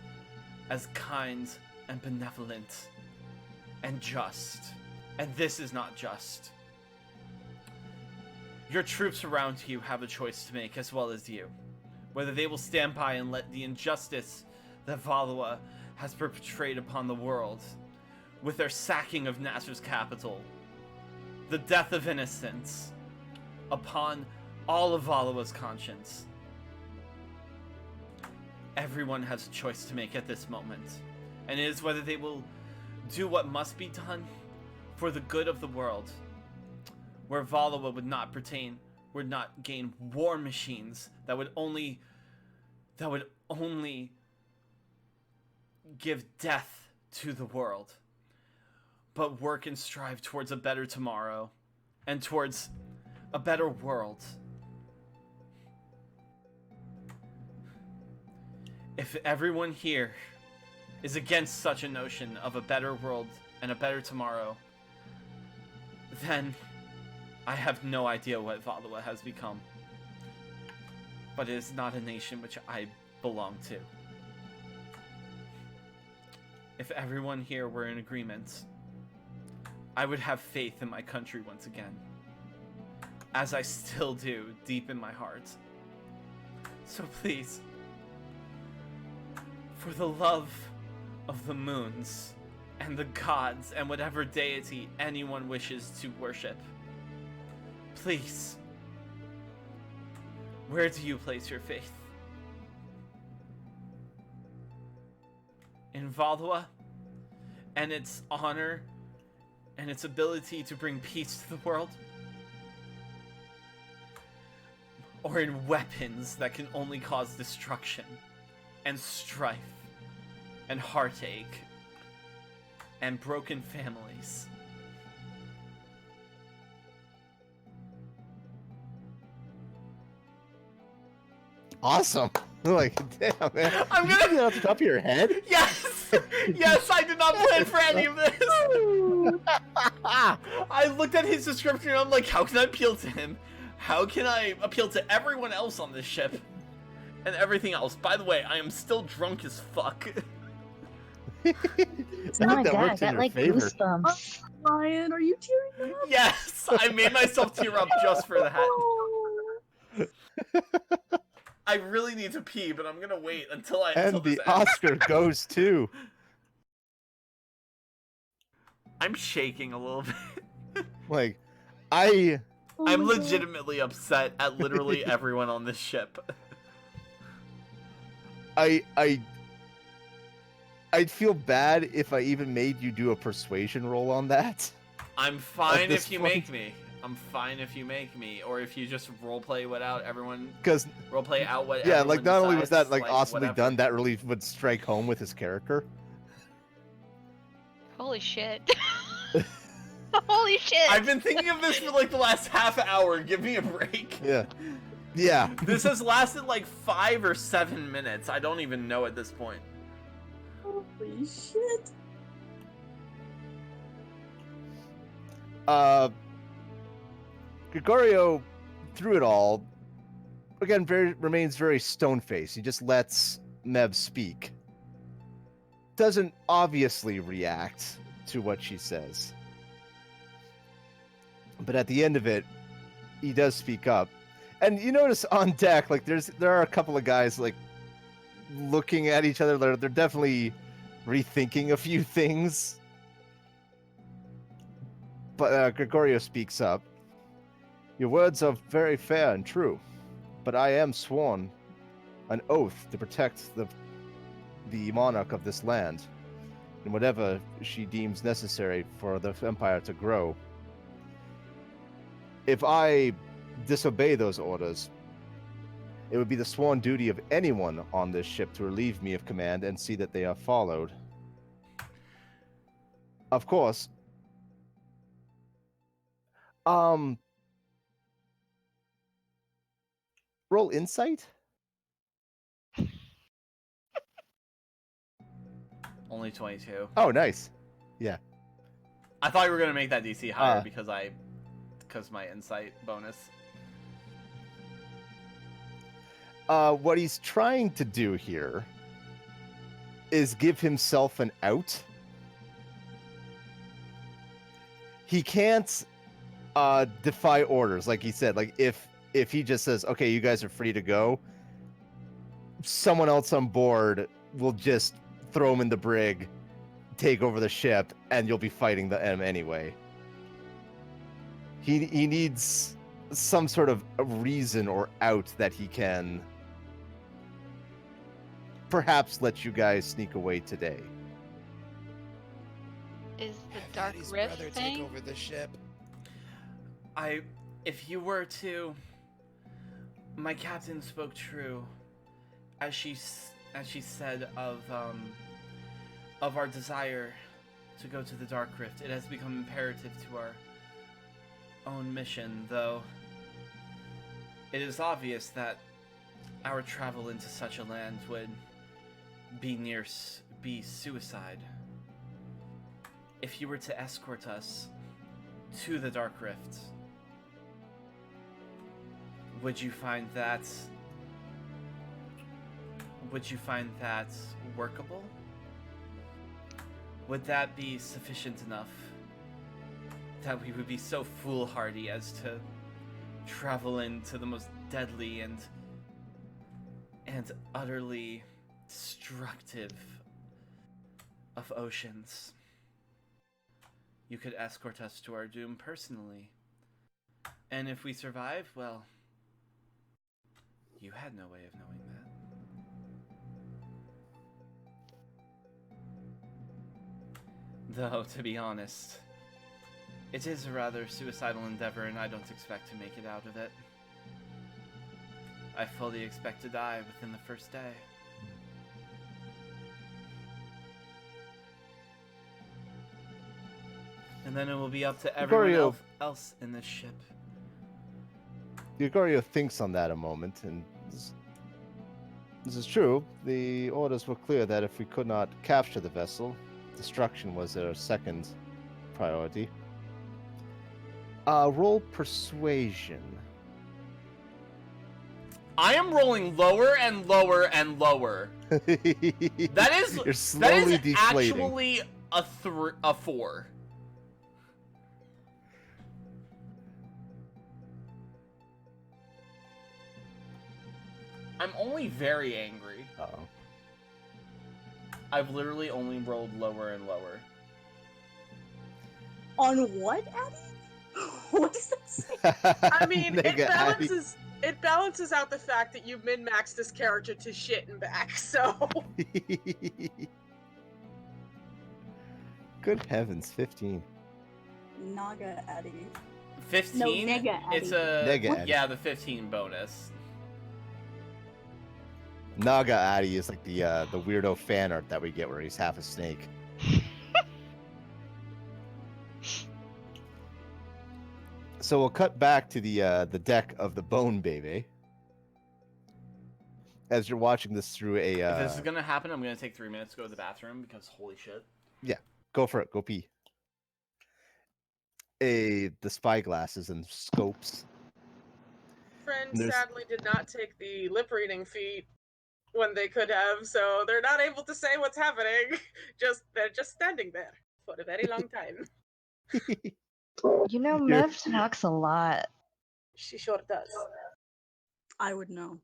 as kind and benevolent and just. And this is not just. Your troops around you have a choice to make, as well as you. Whether they will stand by and let the injustice that Valua has perpetrated upon the world, with their sacking of Nasser's capital, the death of innocents, upon all of Valua's conscience. Everyone has a choice to make at this moment, and it is whether they will do what must be done for the good of the world, where Valua would not gain war machines that would only give death to the world, but work and strive towards a better tomorrow and towards a better world. If everyone here is against such a notion of a better world and a better tomorrow, then I have no idea what Valua has become. But it is not a nation which I belong to. If everyone here were in agreement, I would have faith in my country once again, as I still do deep in my heart. So please, for the love of the moons and the gods and whatever deity anyone wishes to worship, please, where do you place your faith? In Valua and its honor and its ability to bring peace to the world? Or in weapons that can only cause destruction and strife and heartache and broken families? Awesome. Like, damn, man. I'm You gonna- did that off the top of your head? Yes! Yes, I did not plan for any of this! I looked at his description and I'm like, how can I appeal to him? How can I appeal to everyone else on this ship? And everything else. By the way, I am still drunk as fuck. I Oh think my that god, I works in got your like favor. goosebumps. Ryan, are you tearing up? Yes! I made myself tear up just for that. I really need to pee, but I'm gonna wait until And this the ends. Oscar goes to... I'm shaking a little bit. Like, I Oh I'm my God. legitimately upset at literally everyone on this ship. I'd feel bad if I even made you do a persuasion roll on that. I'm fine this if you point- make me. I'm fine if you make me, or if you just roleplay without everyone. Because Roleplay out what. yeah, everyone like not only was that decides, like awesomely whatever. done, that really would strike home with his character. Holy shit. Holy shit. I've been thinking of this for like the last half hour. Give me a break. Yeah, yeah. This has lasted like 5 or 7 minutes. I don't even know at this point. Holy shit. Gregorio, through it all, again, remains very stone-faced. He just lets Mev speak. Doesn't obviously react to what she says. But at the end of it, he does speak up. And you notice on deck, like there are a couple of guys like looking at each other. They're definitely rethinking a few things. But Gregorio speaks up. Your words are very fair and true, but I am sworn an oath to protect the monarch of this land, and whatever she deems necessary for the empire to grow. If I disobey those orders, it would be the sworn duty of anyone on this ship to relieve me of command and see that they are followed. Of course, roll insight. Only 22. Oh, nice. Yeah. I thought you were gonna make that DC higher because my insight bonus. What he's trying to do here is give himself an out. He can't defy orders, like he said. Like if he just says, "Okay, you guys are free to go," someone else on board will just throw him in the brig, take over the ship, and you'll be fighting them anyway. He needs some sort of a reason or out that he can perhaps let you guys sneak away today. Is the Dark Rift take thing? over the ship. If you were to, my captain spoke true, as she said of our desire to go to the Dark Rift. It has become imperative to our own mission, though it is obvious that our travel into such a land would be suicide. If you were to escort us to the Dark Rift, would you find that workable? Would that be sufficient enough that we would be so foolhardy as to travel into the most deadly and utterly destructive of oceans? You could escort us to our doom personally. And if we survive, well, you had no way of knowing that. Though, to be honest, it is a rather suicidal endeavor, and I don't expect to make it out of it. I fully expect to die within the first day. And then it will be up to everyone else in this ship. Gregorio thinks on that a moment, and this is true. The orders were clear that if we could not capture the vessel, destruction was their second priority. Roll persuasion. I am rolling lower and lower and lower. That is You're slowly deflating. Actually a 4. I'm only very angry. Uh-oh. I've literally only rolled lower and lower. On what, Abby? What does that say? I mean, Nigga, Addy. it balances out the fact that you min-maxed this character to shit and back, so... Good heavens, 15. Naga Addy. 15? No, nega It's Addy. a... yeah, the 15 bonus. Naga Addy is like the weirdo fan art that we get where he's half a snake. So we'll cut back to the deck of the Bone Baby. As you're watching this through a... If this is gonna happen, I'm gonna take 3 minutes to go to the bathroom, because holy shit. Yeah, go for it. Go pee. The spy glasses and scopes. Friend There's- sadly did not take the lip reading feat when they could have, so they're not able to say what's happening. They're just standing there for a very long time. You know, You're- Mev talks a lot. She sure does. I would know.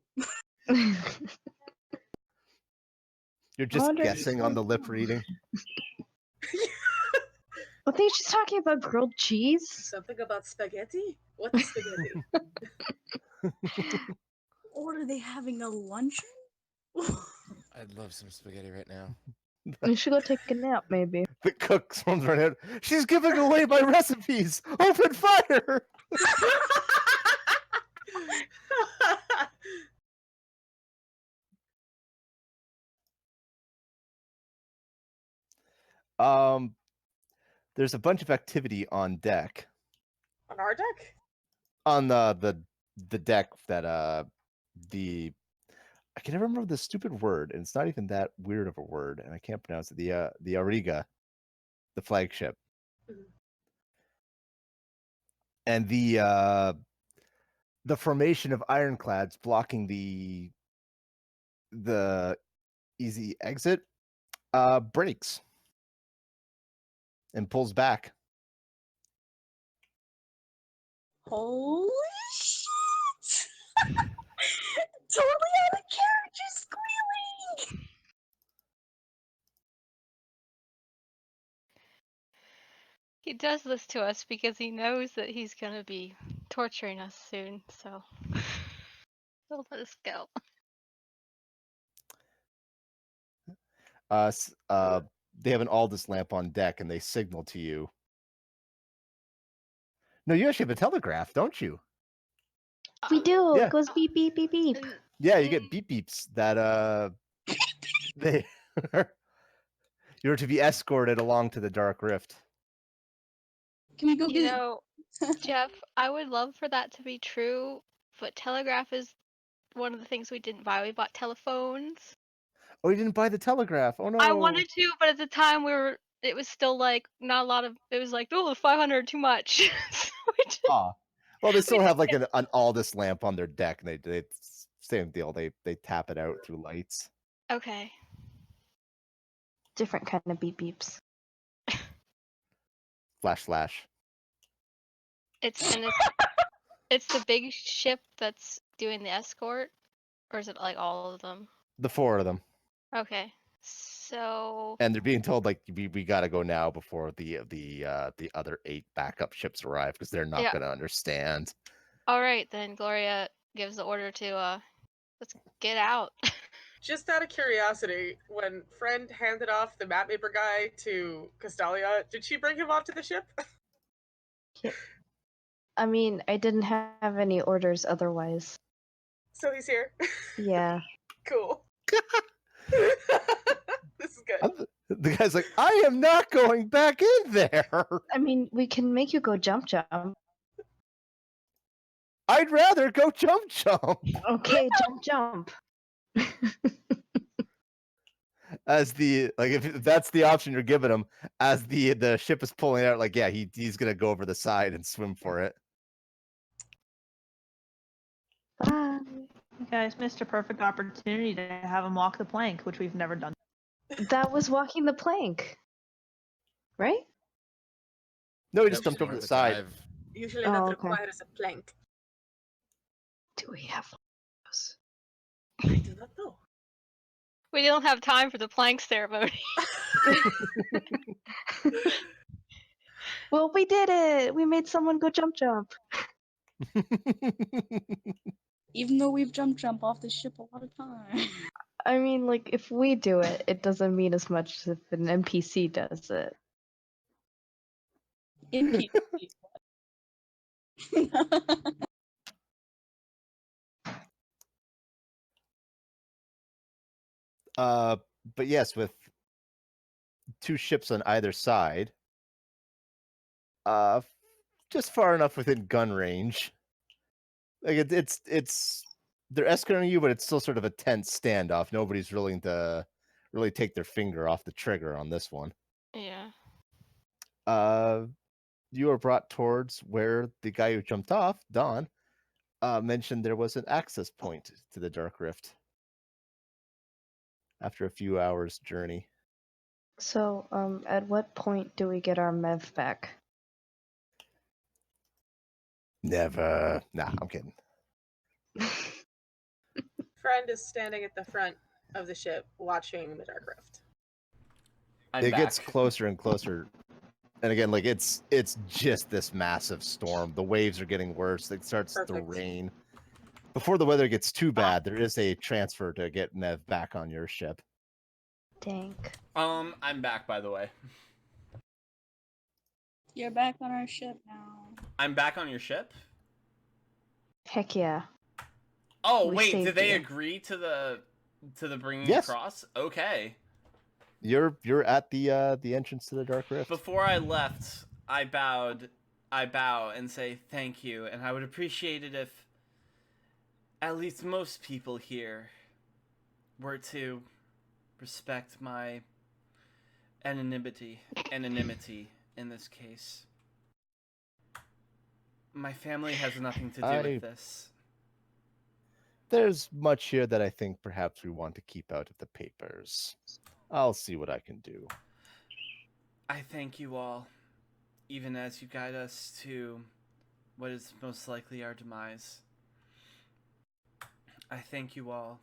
You're just wonder if guessing she's on the lip reading. I think she's talking about grilled cheese. Something about spaghetti? What is spaghetti? Or are they having a luncheon? I'd love some spaghetti right now. We should go take a nap, maybe. The cook runs right out. She's giving away my recipes. Open fire! There's a bunch of activity on deck. On our deck? On the deck that the I can never remember the stupid word, and it's not even that weird of a word, and I can't pronounce it. The Ariga, the flagship, Mhm. and the formation of ironclads blocking the easy exit breaks and pulls back. Holy shit! Totally out of character squealing! He does this to us because he knows that he's gonna be torturing us soon, so he'll let us go. They have an Aldous lamp on deck, and they signal to you. No, you actually have a telegraph, don't you? We do. Yeah. It goes beep, beep, beep, beep. Yeah, you get beep beeps that they you're to be escorted along to the Dark Rift. Can we go You get know, Jeff, I would love for that to be true, but telegraph is one of the things we didn't buy. We bought telephones. Oh, you didn't buy the telegraph. Oh no. I wanted to, but at the time it was still like not a lot of. It was like, oh, 500 too much. So we just- Ah. Well, they still have like an Aldous lamp on their deck, and they same deal. They tap it out through lights. Okay. Different kind of beep beeps. Flash, flash. It's the big ship that's doing the escort, or is it like all of them? The 4 of them, Okay. So and they're being told like we got to go now before the other 8 backup ships arrive because they're not Yeah. going to understand. all right then, Gloria gives the order to let's get out. Just out of curiosity, when Friend handed off the mapmaker guy to Castalia, did she bring him off to the ship? I mean, I didn't have any orders otherwise. So he's here. Yeah. Cool. This is good. The guy's like, I am not going back in there. I mean, we can make you go jump jump. I'd rather go jump jump. Okay, jump jump. As the like, if that's the option you're giving him, as the ship is pulling out, like, yeah, he's gonna go over the side and swim for it. Bye. You guys missed a perfect opportunity to have him walk the plank, which we've never done. That was walking the plank. Right? No, he just Yep, jumped over start the side. dive. Usually Oh, that okay. requires a plank. Do we have those? I do not know. We don't have time for the plank ceremony. Well, we did it! We made someone go jump. Even though we've jump off the ship a lot of times. I mean, like, if we do it, it doesn't mean as much as if an NPC does it. NPC. But yes, with 2 ships on either side, just far enough within gun range. Like it's they're escorting you, but it's still sort of a tense standoff. Nobody's willing to really take their finger off the trigger on this one. Yeah. You are brought towards where the guy who jumped off, Don, mentioned there was an access point to the Dark Rift after a few hours' journey. So, at what point do we get our Mev back? Never. Nah, I'm kidding. Friend is standing at the front of the ship watching the Dark Rift. It gets closer and closer. And again, like it's just this massive storm. The waves are getting worse. It starts to rain. Before the weather gets too bad, there is a transfer to get Nev back on your ship. Dank. I'm back, by the way. You're back on our ship now. I'm back on your ship? Heck yeah. Oh, We wait, saved did they you. agree to the bringing Yes. across? Okay. You're at the entrance to the Dark Rift. Before I left, I bow and say thank you, and I would appreciate it if at least most people here were to respect my anonymity in this case. My family has nothing to do with this. There's much here that I think perhaps we want to keep out of the papers. I'll see what I can do. I thank you all, even as you guide us to what is most likely our demise. I thank you all.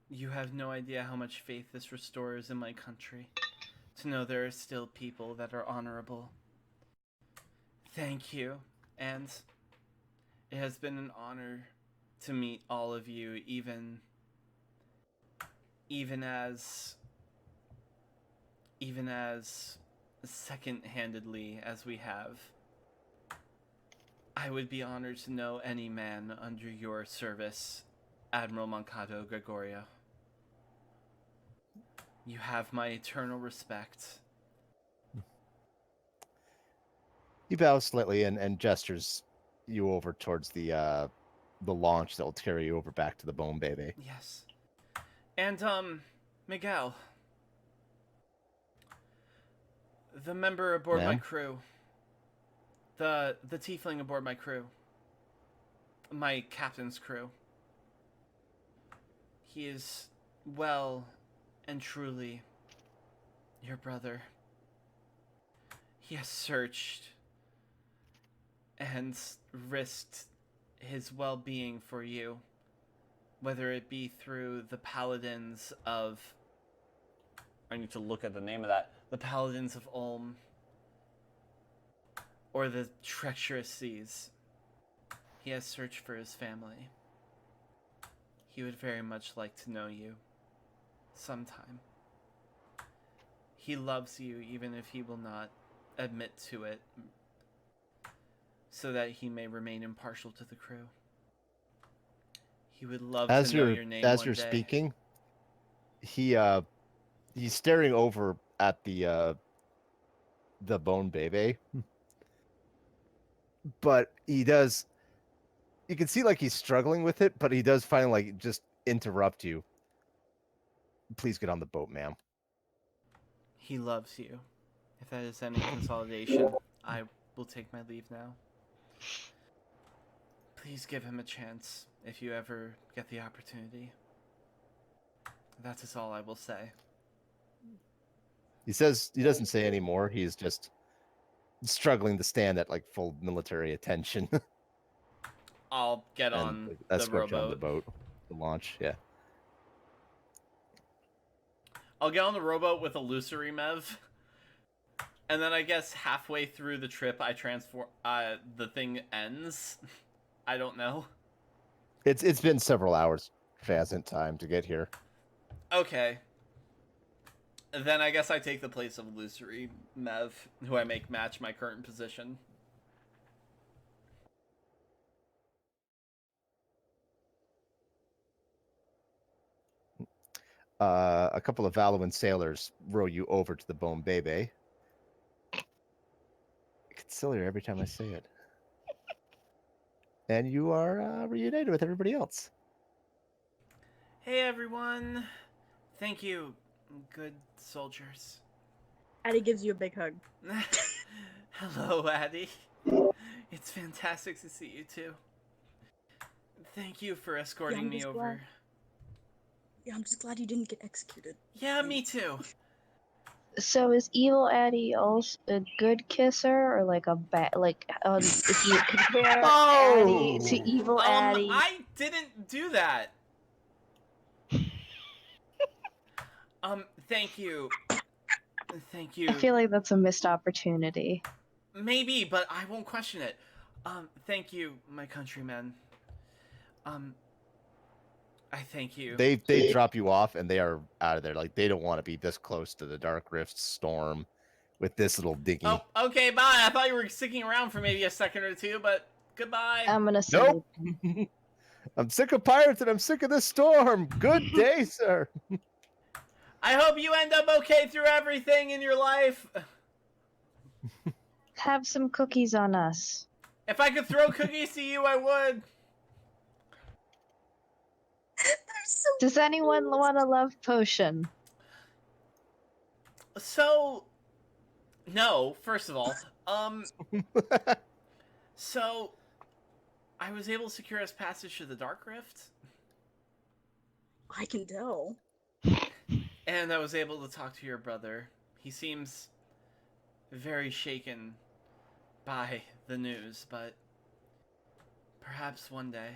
You have no idea how much faith this restores in my country, to know there are still people that are honorable. Thank you, and it has been an honor to meet all of you, even as second-handedly as we have. I would be honored to know any man under your service, Admiral Mancato Gregorio. You have my eternal respect. He bows slightly and gestures you over towards the launch that will carry you over back to the Bone Baby. Yes. And, Miguel. The member aboard my crew. The tiefling aboard my crew. My captain's crew. He is well and truly your brother. He has searched and risked his well-being for you, whether it be through the paladins of... I need to look at the name of that. The paladins of Ulm, or the treacherous seas. He has searched for his family. He would very much like to know you sometime. He loves you even if he will not admit to it, so that he may remain impartial to the crew. He would love to know your name as one you're day. speaking, he's staring over at the Bone Baby. But he does, you can see like he's struggling with it, but he does finally like just interrupt you. Please get on the boat, ma'am. He loves you. If that is any consolidation, I will take my leave now. Please give him a chance if you ever get the opportunity. That is all I will say. He doesn't say any more. He's just struggling to stand at like full military attention. I'll get on the escort you on the rowboat. boat, the launch. Yeah. I'll get on the rowboat with illusory Mev. And then I guess halfway through the trip, I transform. The thing ends. I don't know. It's been several hours. Hasn't time to get here. Okay. Then I guess I take the place of Illusory Mev, who I make match my current position. A couple of Valuan sailors row you over to the Bone Bebe. It's sillier every time I say it. And you are reunited with everybody else. Hey everyone. Thank you, good soldiers. Addie gives you a big hug. Hello, Addie. It's fantastic to see you too. Thank you for escorting me over. Glad. Yeah, I'm just glad you didn't get executed. Yeah, me too. So is evil Addie also a good kisser or like a bad? Like, if you compare Addie to evil Addie, I didn't do that. Thank you. Thank you. I feel like that's a missed opportunity. Maybe, but I won't question it. Thank you, my countrymen. I thank you. They drop you off and they are out of there. Like they don't want to be this close to the Dark Rift storm with this little dinghy. Oh, okay, bye. I thought you were sticking around for maybe a second or two, but goodbye. I'm gonna say Nope. I'm sick of pirates and I'm sick of this storm. Good day, sir. I hope you end up okay through everything in your life. have some cookies on us. If I could throw cookies to you, I would. Does anyone want a love potion? So, no, first of all, so, I was able to secure us passage to the Dark Rift. I can tell. And I was able to talk to your brother. He seems very shaken by the news, but perhaps one day.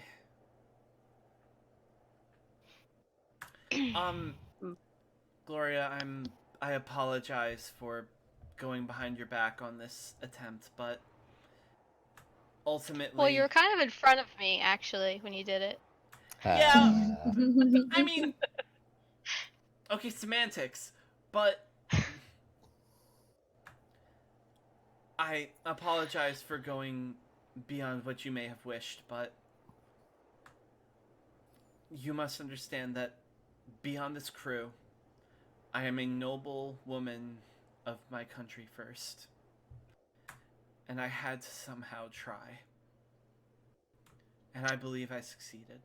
Gloria, I apologize for going behind your back on this attempt, but ultimately... Well, you were kind of in front of me, actually, when you did it. Yeah, I mean... Okay, semantics, but... I apologize for going beyond what you may have wished, but... You must understand that beyond this crew, I am a noble woman of my country first. And I had to somehow try. And I believe I succeeded.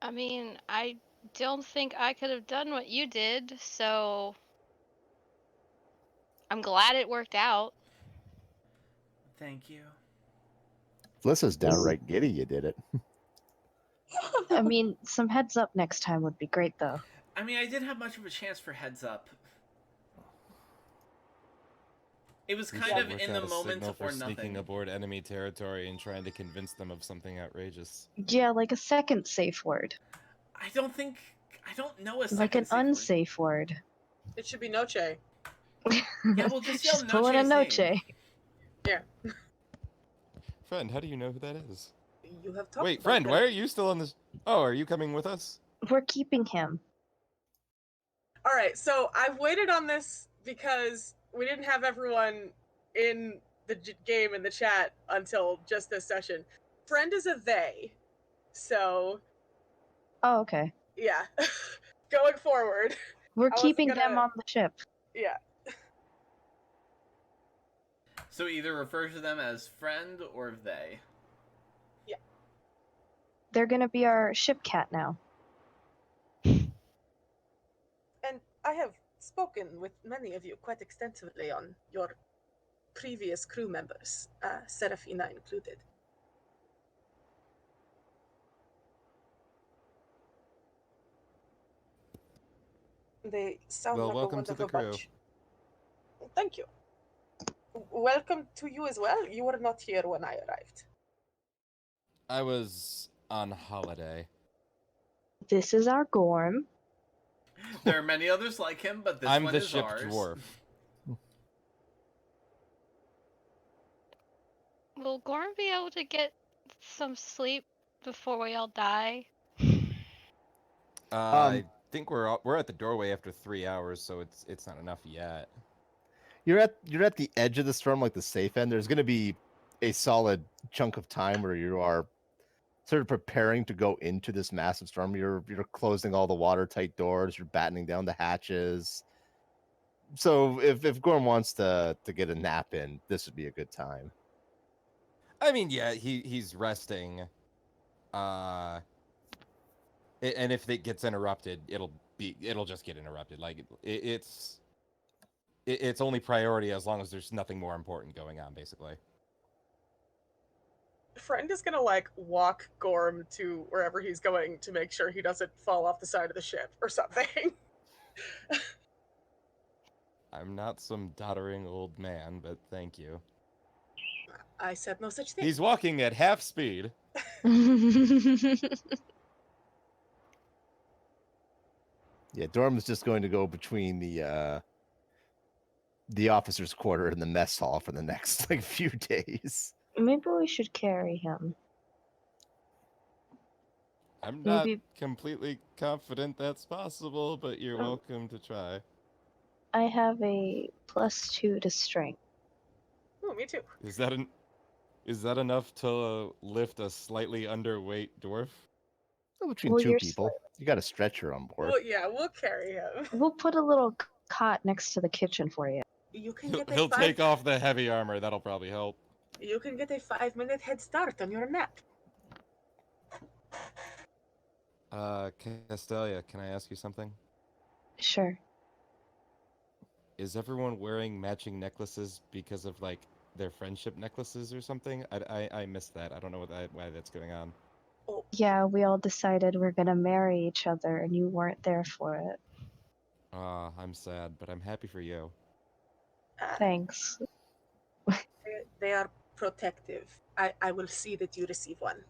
I mean, I don't think I could have done what you did, so I'm glad it worked out. Thank you. Felicia's downright giddy you did it. I mean, some heads up next time would be great, though. I mean, I didn't have much of a chance for heads up. It was kind of in the moment or nothing. Sneaking aboard enemy territory and trying to convince them of something outrageous. Yeah, like a second safe word. I don't know a second like an safe unsafe word. It should be Noche. Yeah, we'll just yell Just pull in a Noche's Noche. name. Yeah. Friend, how do you know who that is? You have talked Wait, about friend, that. why are you still on this? Oh, are you coming with us? We're keeping him. All right, so I've waited on this because we didn't have everyone in the game in the chat until just this session. Friend is a they, so Oh, okay. yeah. Going forward. We're I wasn't keeping gonna- them on the ship. Yeah. So either refer to them as friend or they. Yeah. They're gonna be our ship cat now. And I have spoken with many of you quite extensively on your previous crew members, Serafina included. They sound Well, like welcome a to wonderful the crew. bunch. Thank you. Welcome to you as well. You were not here when I arrived. I was on holiday. This is our Gorm. There are many others like him, but this I'm one the is ship ours. dwarf. will Gorm be able to get some sleep before we all die? I think we're at the doorway after 3 hours, so it's not enough yet. You're at the edge of the storm, like the safe end. There's going to be a solid chunk of time where you are sort of preparing to go into this massive storm. You're closing all the watertight doors. You're battening down the hatches. So if Gorm wants to get a nap in, this would be a good time. I mean, yeah, he's resting. And if it gets interrupted, it'll just get interrupted. Like it's only priority as long as there's nothing more important going on, basically. Friend is gonna like walk Gorm to wherever he's going to make sure he doesn't fall off the side of the ship or something. I'm not some doddering old man, but thank you. I said no such thing. He's walking at half speed. Yeah, Dorm's just going to go between the officer's quarter and the mess hall for the next like few days. Maybe we should carry him. I'm not Maybe- completely confident that's possible, but you're welcome to try. I have a +2 to strength. Oh, me too. Is that enough to lift a slightly underweight dwarf? Well, between Well, two you're people, you got a stretcher on board. Well, yeah, we'll carry him. We'll put a little cot next to the kitchen for you. You can get He'll take off the heavy armor. That'll probably help. You can get a 5-minute head start on your nap. Castelia, can I ask you something? Sure. Is everyone wearing matching necklaces because of like their friendship necklaces or something? I missed that. I don't know why that's going on. Oh, Yeah, we all decided we're gonna marry each other, and you weren't there for it. I'm sad, but I'm happy for you. Thanks. they are protective. I will see that you receive one.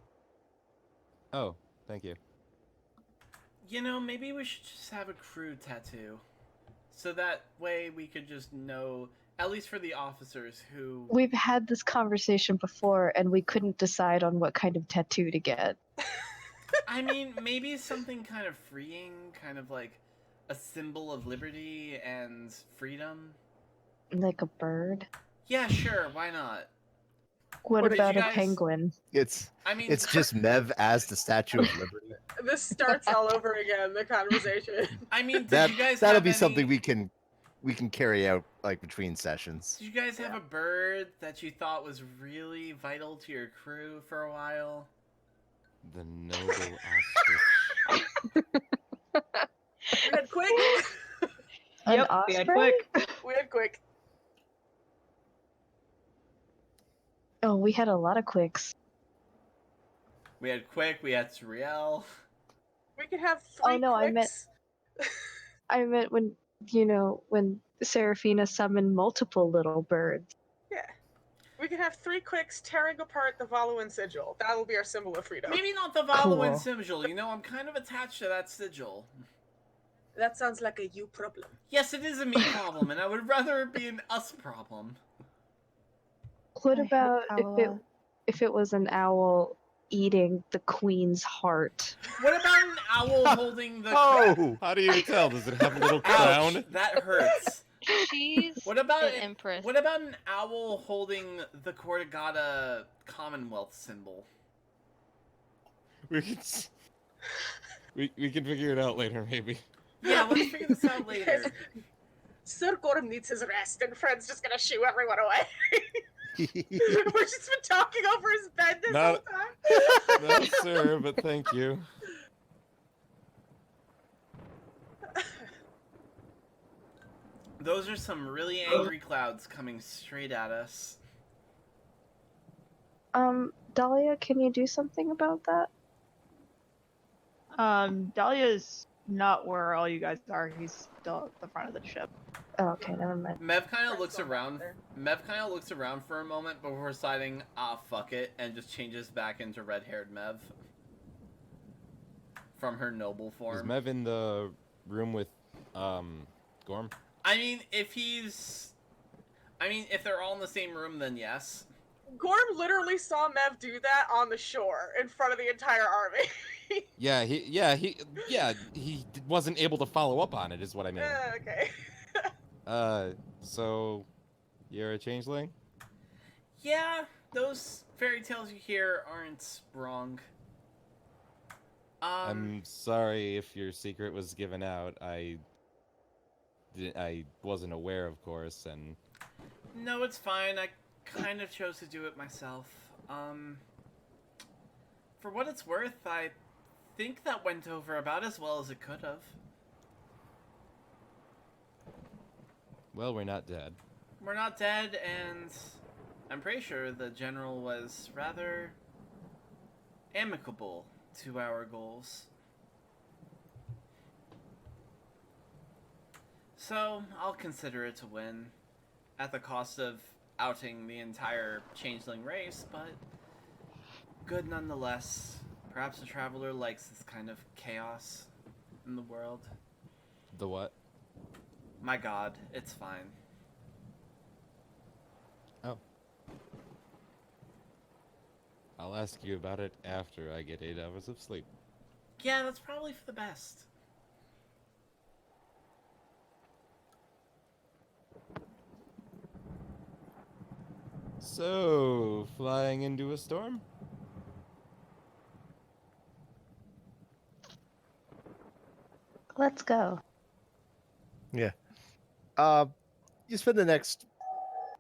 Oh, thank you. You know, maybe we should just have a crew tattoo. So that way we could just know, at least for the officers who... We've had this conversation before, and we couldn't decide on what kind of tattoo to get. I mean, maybe something kind of freeing, kind of like a symbol of liberty and freedom. Like a bird? Yeah, sure, why not? What Did about you a guys- penguin? It's I mean, just Mev as the Statue of Liberty. This starts all over again, the conversation. I mean, did you guys that'll have be something any- we can carry out like between sessions. Did you guys have a bird that you thought was really vital to your crew for a while? The noble ostrich. We had Quick. An Yep, we had osprey? quick. We had Quick. Oh, we had a lot of quicks. We had Quick, we had Surreal. We could have 3 Oh, no, I meant- Quicks. I meant when Seraphina summoned multiple little birds. Yeah. We could have 3 Quicks tearing apart the Voluin sigil. That will be our symbol of freedom. Maybe not the Voluin Cool. sigil, you know, I'm kind of attached to that sigil. That sounds like a you problem. Yes, it is a me problem, and I would rather it be an us problem. What I hope about Paola- if it was an owl eating the queen's heart? What about an owl holding the... Oh, How do you tell? Does it have a little Ouch, crown? that hurts. She's What about an empress. What about an owl holding the Cortagata Commonwealth symbol? We can we can figure it out later, maybe. Yeah, let's figure this out later. Sir Gorm needs his rest, and Fred's just gonna shoo everyone away. We're just been talking over his bed this whole Not- time. No, sir, but thank you. Those are some really angry clouds coming straight at us. Dahlia, can you do something about that? Dahlia's not where all you guys are. He's still at the front of the ship. Oh, okay, never mind. Mev kind of looks around. Mev kind of looks around for a moment before deciding, ah, fuck it, and just changes back into red-haired Mev from her noble Is form. Mev in the room with Gorm? I mean, if they're all in the same room, then yes. Gorm literally saw Mev do that on the shore in front of the entire army. He wasn't able to follow up on it, is what I mean. Okay. So you're a changeling? Yeah, those fairy tales you hear aren't wrong. I'm sorry if your secret was given out. I wasn't aware, of course, and... No, it's fine. I kind of chose to do it myself. For what it's worth, I think that went over about as well as it could have. Well, we're not dead. We're not dead, and I'm pretty sure the general was rather amicable to our goals. So, I'll consider it a win, at the cost of outing the entire changeling race, but good nonetheless. Perhaps the traveler likes this kind of chaos in the world. The what? My god, it's fine. Oh. I'll ask you about it after I get 8 hours of sleep. Yeah, that's probably for the best. So, flying into a storm? Let's go. Yeah. You spend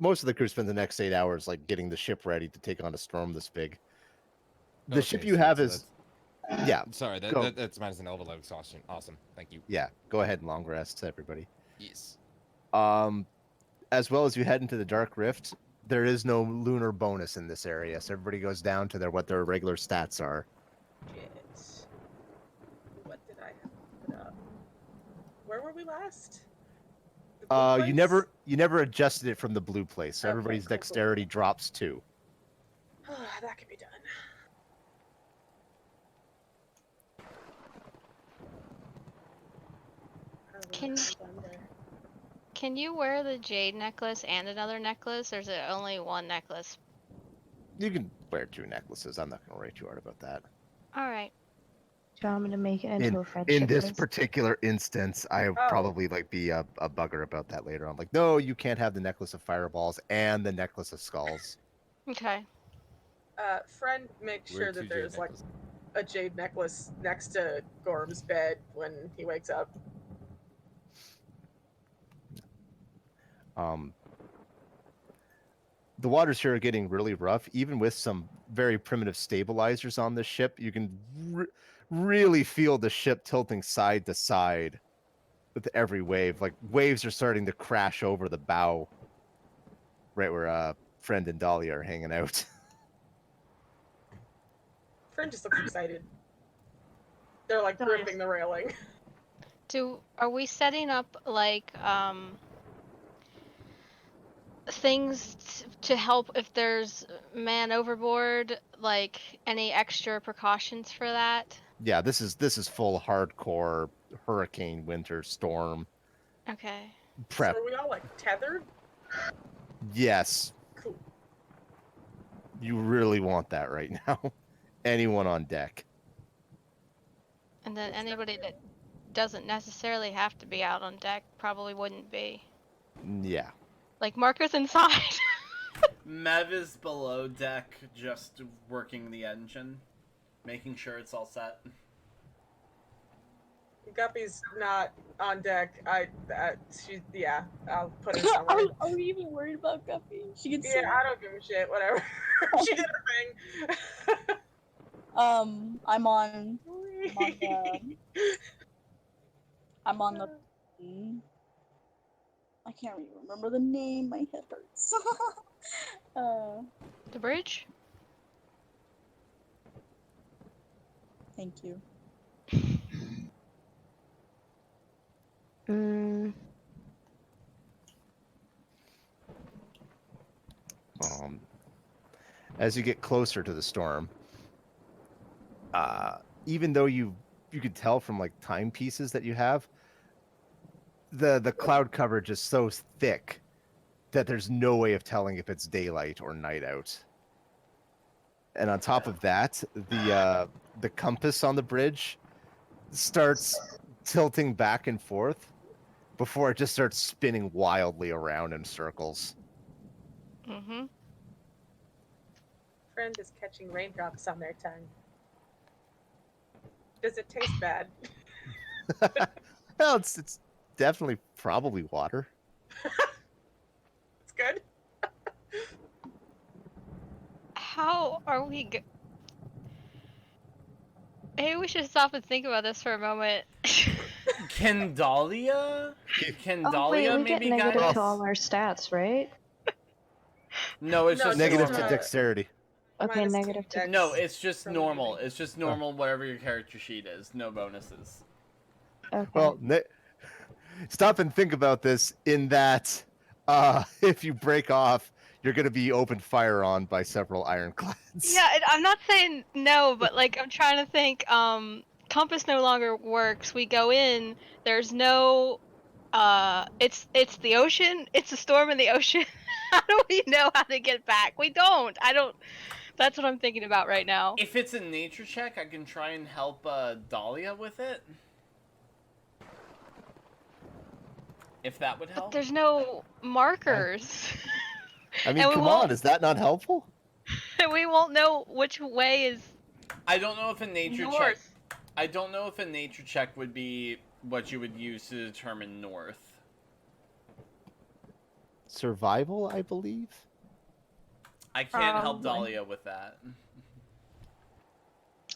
most of the crew spend the next 8 hours like getting the ship ready to take on a storm this big. The ship you have is, yeah. Sorry, that's minus an level of exhaustion. Awesome, thank you. Yeah, go ahead and long rest, everybody. Yes. As well as you head into the Dark Rift, there is no lunar bonus in this area, so everybody goes down to what their regular stats are. Shit. What did I have put up? Where were we last? You never adjusted it from the blue place, so everybody's dexterity drops 2. That can be done. Can you wear the jade necklace and another necklace, or is it only one necklace? You can wear 2 necklaces. I'm not going to rate you hard about that. All right. Do you want me to make it into a friendship In this list? particular instance, I would probably be a bugger about that later on. Like, no, you can't have the necklace of fireballs and the necklace of skulls. Okay. Friend, make sure that there's like a jade necklace next to Gorm's bed when he wakes up. The waters here are getting really rough. Even with some very primitive stabilizers on this ship, you can really feel the ship tilting side to side with every wave. Like, waves are starting to crash over the bow, right where Friend and Dahlia are hanging out. Friend just looks excited. They're like gripping the railing. Are we setting up like things to help if there's man overboard, like any extra precautions for that? Yeah, this is full hardcore hurricane winter storm. Okay. Prep. So are we all like tethered? Yes. Cool. You really want that right now. Anyone on deck. And then anybody that doesn't necessarily have to be out on deck probably wouldn't be. Yeah. Like Marcus inside. Mev is below deck, just working the engine, making sure it's all set. Guppy's not on deck. I'll put her somewhere. Are we even worried about Guppy? She can Yeah, I don't give a shit. Whatever. She did her thing. I'm on the. I can't even remember the name. My head hurts. The bridge? Thank you. As you get closer to the storm, even though you could tell from like timepieces that you have, the cloud coverage is so thick that there's no way of telling if it's daylight or night out. And on top of that, the compass on the bridge starts tilting back and forth before it just starts spinning wildly around in circles. Mm-hmm. Friend is catching raindrops on their tongue. Does it taste bad? Well, it's definitely probably water. It's good. How are we Maybe we should stop and think about this for a moment. Can Dahlia? Can Oh wait, Dahlia we get maybe negative guide to us? all our stats, right? No, it's No, just Negative normal. to dexterity. Okay, -2 negative to. dex No, it's just from normal. moving. It's just normal, whatever your character sheet is. No bonuses. Okay. Well, stop and think about this in that if you break off, you're going to be opened fire on by several ironclads. Yeah, I'm not saying no, but like I'm trying to think. Compass no longer works. We go in. There's no. It's the ocean. It's a storm in the ocean. How do we know how to get back? We don't. I don't. That's what I'm thinking about right now. If it's a nature check, I can try and help Dahlia with it. If that would But help. there's no markers. I mean, And we come won't- on, is that not helpful? We won't know which way is I don't know if a nature check. north. I don't know if a nature check would be what you would use to determine north. Survival, I believe. I can't help Probably. Dahlia with that.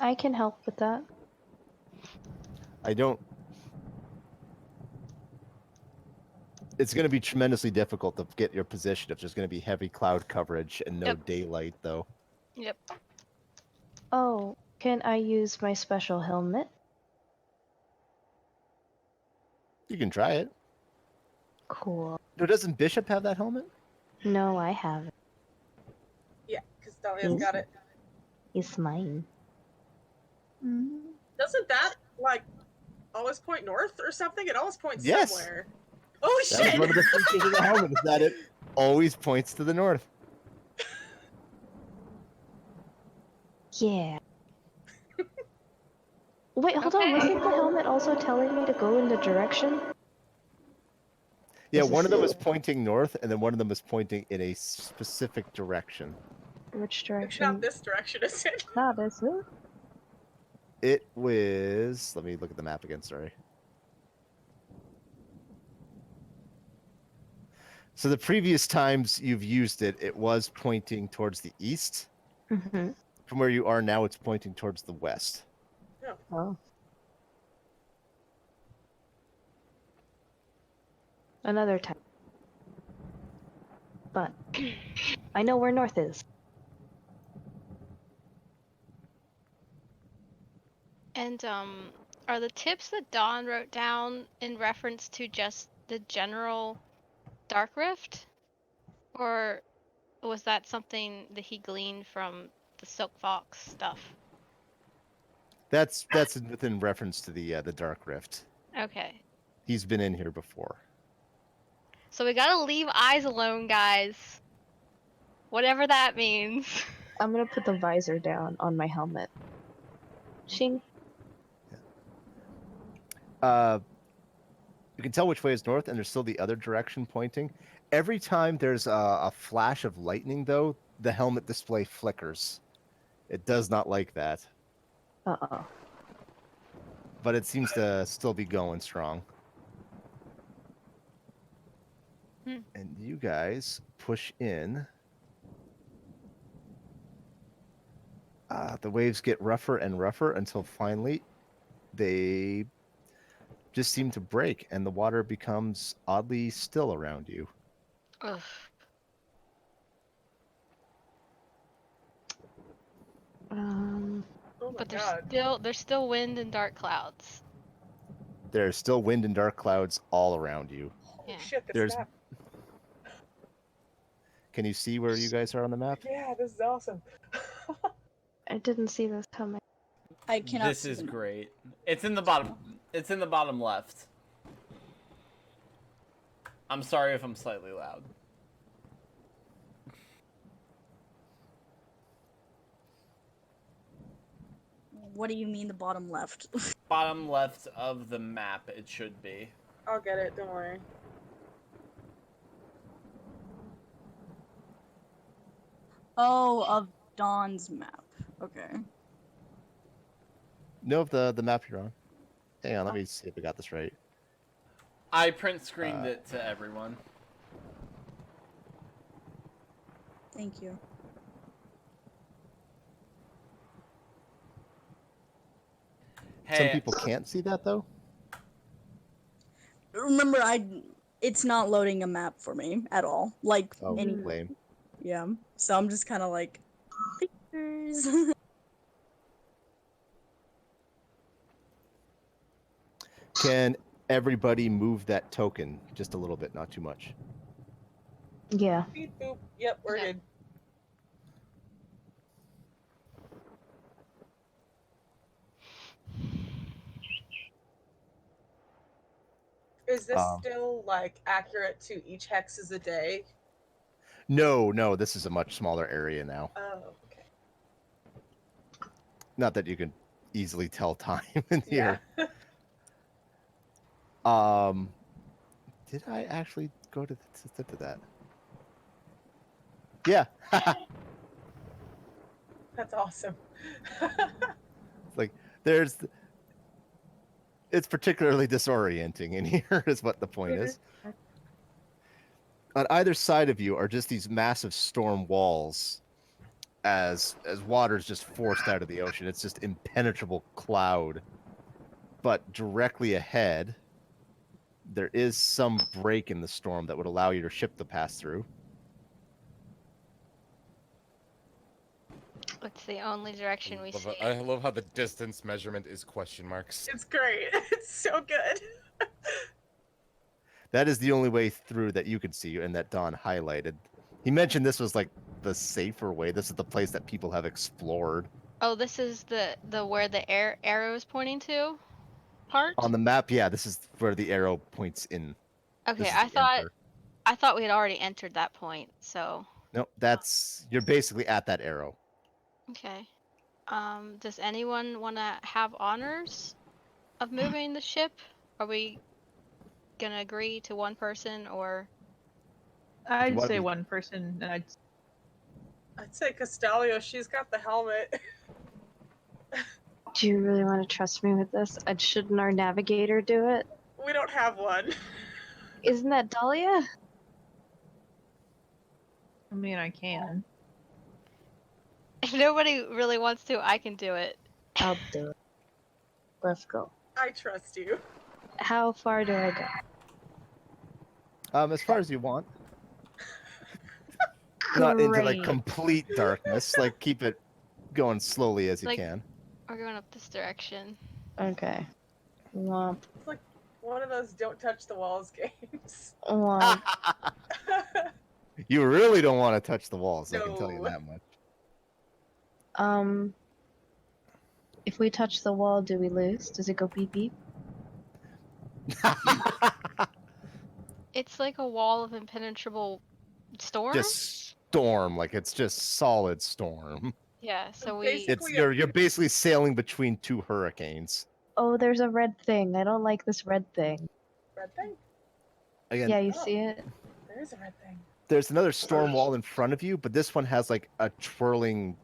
I can help with that. I don't. It's going to be tremendously difficult to get your position if there's going to be heavy cloud coverage and no Yep. daylight, though. Yep. Oh, can I use my special helmet? You can try it. Cool. No, doesn't Bishop have that helmet? No, I haven't. Yeah, because Dahlia's got it. It's mine. Doesn't that like always point north or something? It always points Yes. somewhere. Oh That was shit! one of the features of the helmet, is that it always points to the north. Yeah. Wait, hold on. Okay. Wasn't the helmet also telling me to go in the direction? Yeah, Is one of them this- was pointing north, and then one of them was pointing in a specific direction. Which It's direction? not this direction, is it? Not this way. It was. Let me look at the map again. Sorry. So the previous times you've used it, it was pointing towards the east. Mm-hmm. From where you are now, it's pointing towards the west. Oh. Another time. But I know where north is. And are the tips that Dawn wrote down in reference to just the general Dark Rift? Or was that something that he gleaned from the Silk Fox stuff? That's within reference to the Dark Rift. Okay. He's been in here before. So we gotta leave eyes alone, guys. Whatever that means. I'm gonna put the visor down on my helmet. Shing. You can tell which way is north, and there's still the other direction pointing. Every time there's a flash of lightning, though, the helmet display flickers. It does not like that, Uh-oh. but it seems to still be going strong. And you guys push in. The waves get rougher and rougher until finally they just seem to break, and the water becomes oddly still around you. Ugh. Oh my But god. there's still wind and dark clouds. There's still wind and dark clouds all around you. Holy Yeah. shit, this There's- map. Can you see where you guys are on the map? Yeah, this is awesome. I didn't see this coming. I cannot This see is the map. great. It's in the bottom. It's in the bottom left. I'm sorry if I'm slightly loud. What do you mean the bottom left? Bottom left of the map, it should be. I'll get it, don't worry. Oh, of Dawn's map. Okay. Know of the map you're on. Hang on, let me see if I got this right. I print screened it to everyone. Thank you. Hey, Some people can't see that though. Remember, it's not loading a map for me at all. Like Oh, any. lame. Yeah. So I'm just kind of like pictures. Can everybody move that token just a little bit, not too much? Yeah. Beep boop. Yep, we're Yep. good. Is this still like accurate to each hex is a day? No, this is a much smaller area now. Oh, okay. Not that you can easily tell time in Yeah. here. Did I actually go to that? Yeah. That's awesome. Like it's particularly disorienting in here is what the point is. On either side of you are just these massive storm walls as water's just forced out of the ocean. It's just impenetrable cloud. But directly ahead, there is some break in the storm that would allow your ship to pass through. It's the only direction we see. I love how the distance measurement is question marks. It's great. It's so good. That is the only way through that you could see, and that Don highlighted. He mentioned this was like the safer way. This is the place that people have explored. Oh, this is the where the arrow is pointing to part? On the map, yeah, this is where the arrow points in. Okay, This is I the thought enter. I thought we had already entered that point, so No, you're basically at that arrow. okay. Does anyone want to have honors of moving the ship? Are we gonna agree to one person or? I'd wanna say be- one person, and I'd say Castalio, she's got the helmet. Do you really want to trust me with this? Shouldn't our navigator do it? We don't have one. Isn't that Dahlia? I mean, I can. If nobody really wants to, I can do it. I'll do it. Let's go. I trust you. How far do I go? As far as you want. Not into like Great. complete darkness. Like keep it going slowly as you Like- can. We're going up this direction. Okay. Womp, It's like one of those don't touch the walls games. womp. You really don't want to touch the walls, I can tell you No. that much. If we touch the wall, do we lose? Does it go beep beep? It's like a wall of impenetrable storm. Just storm, like it's just solid storm. Yeah, so we. Basically- It's you're basically sailing between two hurricanes. Oh, there's a red thing. I don't like this red thing. Red thing? Again, Yeah, you Oh. see it? There is a red thing. there's another storm wall in front of you, but this one has like a twirling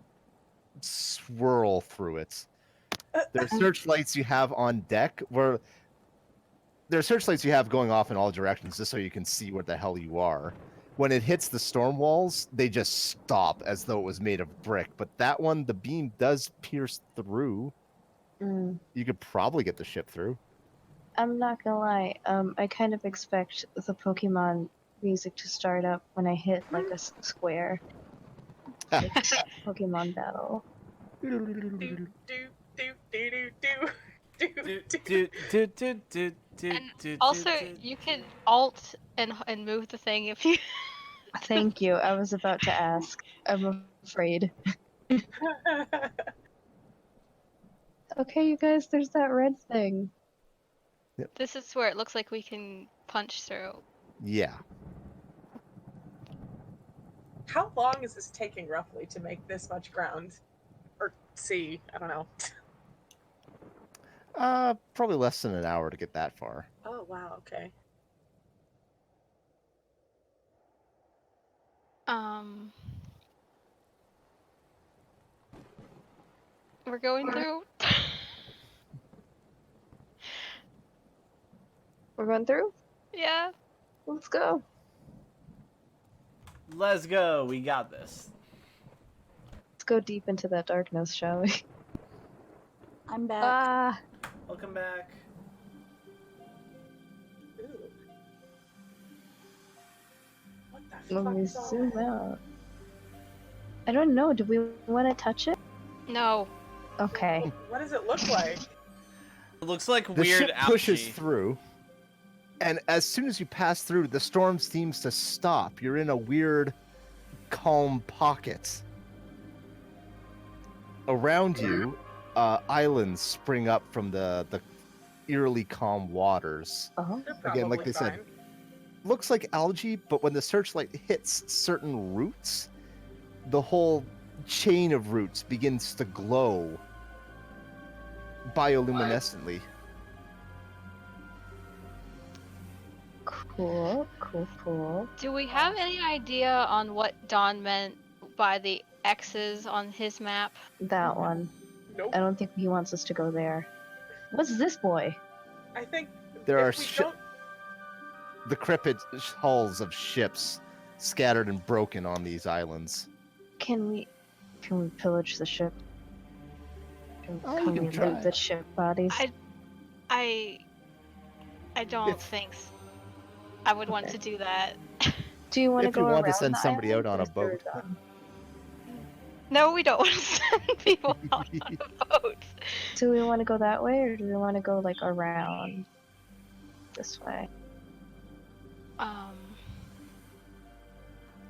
swirl through it. There are searchlights you have on deck where there are searchlights you have going off in all directions just so you can see where the hell you are. When it hits the storm walls, they just stop as though it was made of brick. But that one, the beam does pierce through. Mm. You could probably get the ship through. I'm not gonna lie. I kind of expect the Pokemon music to start up when I hit like a square. Like Pokemon battle. Do, do, do, do, do, do, do, do, do. And also, you can alt and move the thing if you. Thank you. I was about to ask. I'm afraid. Okay, you guys, there's that red thing. This is where it looks like we can punch through. Yeah. How long is this taking roughly to make this much ground? Or sea? I don't know. Probably less than an hour to get that far. Oh wow, okay. We're going through. We're going through? Yeah. Let's go. Let's go. We got this. Let's go deep into that darkness, shall we? I'm back. Ah, Welcome back. Ooh. What the let fuck me is all zoom that? out. I don't know. Do we want to touch it? No. Okay. What does it look like? It looks like The weird ship pushes algae. through, and as soon as you pass through, the storm seems to stop. You're in a weird, calm pocket. Around you, islands spring up from the eerily calm waters. Oh, They're Again, like probably they said, fine. looks like algae, but when the searchlight hits certain roots, the whole chain of roots begins to glow bioluminescently. cool, cool, cool. Do we have any idea on what Don meant by the X's on his map? That one. Nope. I don't think he wants us to go there. What's this boy? I think There if are we shi- don't Decrepit hulls of ships scattered and broken on these islands. Can we pillage the ship? Oh, you Can can we try. loot the ship bodies? I don't If- think I would want Okay. to do that. Do you want to If go you want to around send the somebody out island, on or a is there boat. done? No, we don't want to send people out on a boat. Do we want to go that way, or do we want to go like around this way?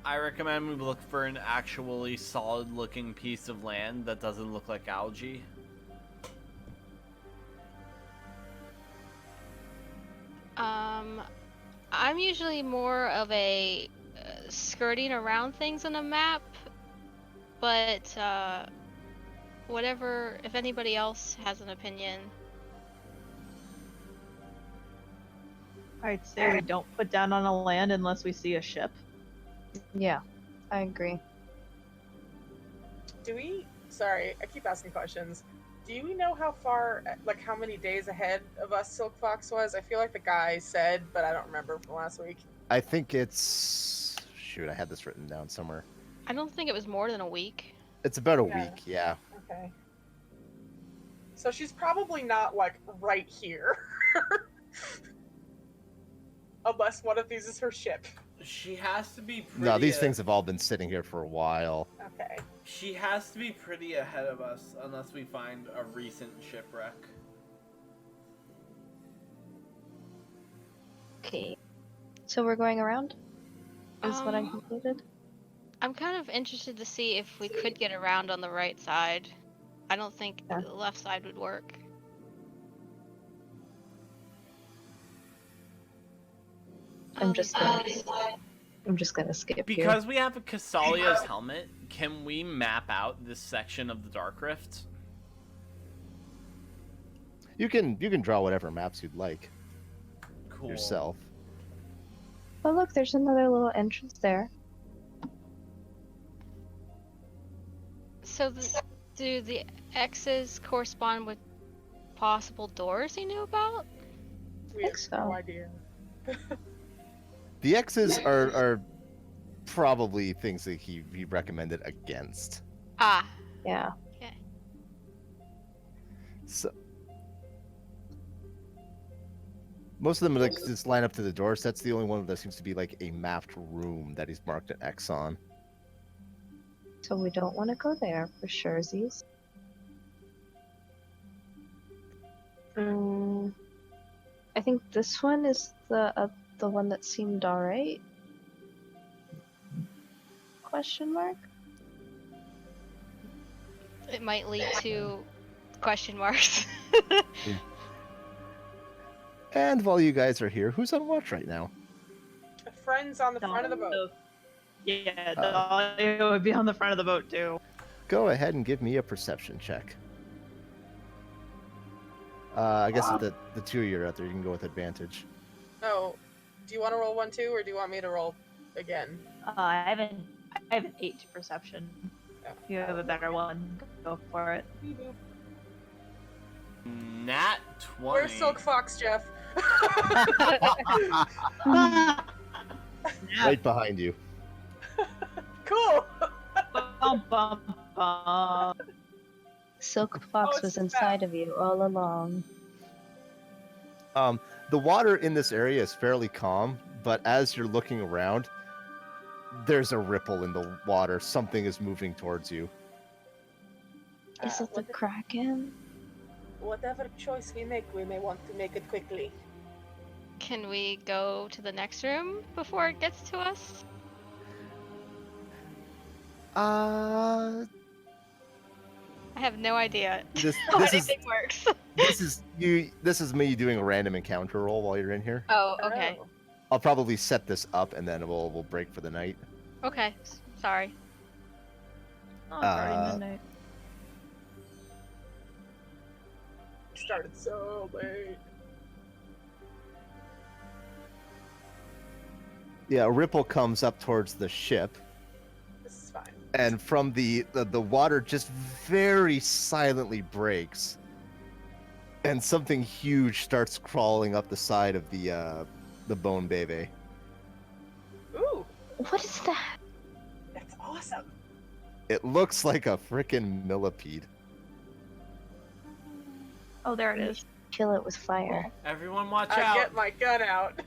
I recommend we look for an actually solid-looking piece of land that doesn't look like algae. I'm usually more of a skirting around things on a map, but whatever. If anybody else has an opinion, I'd say we don't put down on a land unless we see a ship. Yeah, I agree. do we sorry, I keep asking questions. Do we know how far, like how many days ahead of us Silk Fox was? I feel like the guy said, but I don't remember from last week. I think it's... Shoot, I had this written down somewhere. I don't think it was more than a week. It's about a Yeah. week, yeah. Okay. So she's probably not like right here. Unless one of these is her ship. She has to be pretty... No, these things have all been sitting here for a while. Okay. She has to be pretty ahead of us unless we find a recent shipwreck. Okay. So we're going around? Is what I Um, concluded? I'm kind of interested to see if we could get around on the right side. I don't think Yeah. the left side would work. I'm Oh, just these gonna- guys. I'm just gonna skip here. Because we have a Casalia's helmet, can we map out this section of the Dark Rift? You can draw whatever maps you'd like Cool. yourself. Oh look, there's another little entrance there. So do the X's correspond with possible doors he knew about? We Think have so. no idea. The X's are probably things that he recommended against. Ah, Yeah. So most of them like just line up to the doors. That's the only one that seems to be like a mapped room that he's marked an X on. So we don't want to go there for surezies. I think this one is the one that seemed alright. Question mark? it might lead to question marks. And while you guys are here, who's on watch right now? A friend's on the front of the boat. Yeah, Dahlia would be on the front of the boat too. Go ahead and give me a perception check. I guess if the two of you are out there, you can go with advantage. Oh, do you want to roll 1 too, or do you want me to roll again? I have an 8 to perception. Oh, If you have a better one, go for it. Nat 20. Where's Silk Fox, Jeff? Right behind you. Cool. Bum, bum, bum. Silk Fox it's was the inside of you all along. The water in this area is fairly calm, but as you're looking around, there's a ripple in the water. Something is moving towards you. Is it the Kraken? Whatever choice we make, we may want to make it quickly. Can we go to the next room before it gets to us? Uh, I have no idea this how this is anything works. this is you. This is me doing a random encounter roll while you're in here. Oh, okay. Oh. I'll probably set this up and then we'll break for the night. Okay. Sorry. Oh, it's already midnight. Started so late. Yeah, a ripple comes up towards the ship, This is fine. and from the water just very silently breaks, and something huge starts crawling up the side of the bone bebe. Ooh, What is that? that's awesome. It looks like a frickin' millipede. Oh, there it is. Kill it with fire. Everyone watch I out. get my gun out.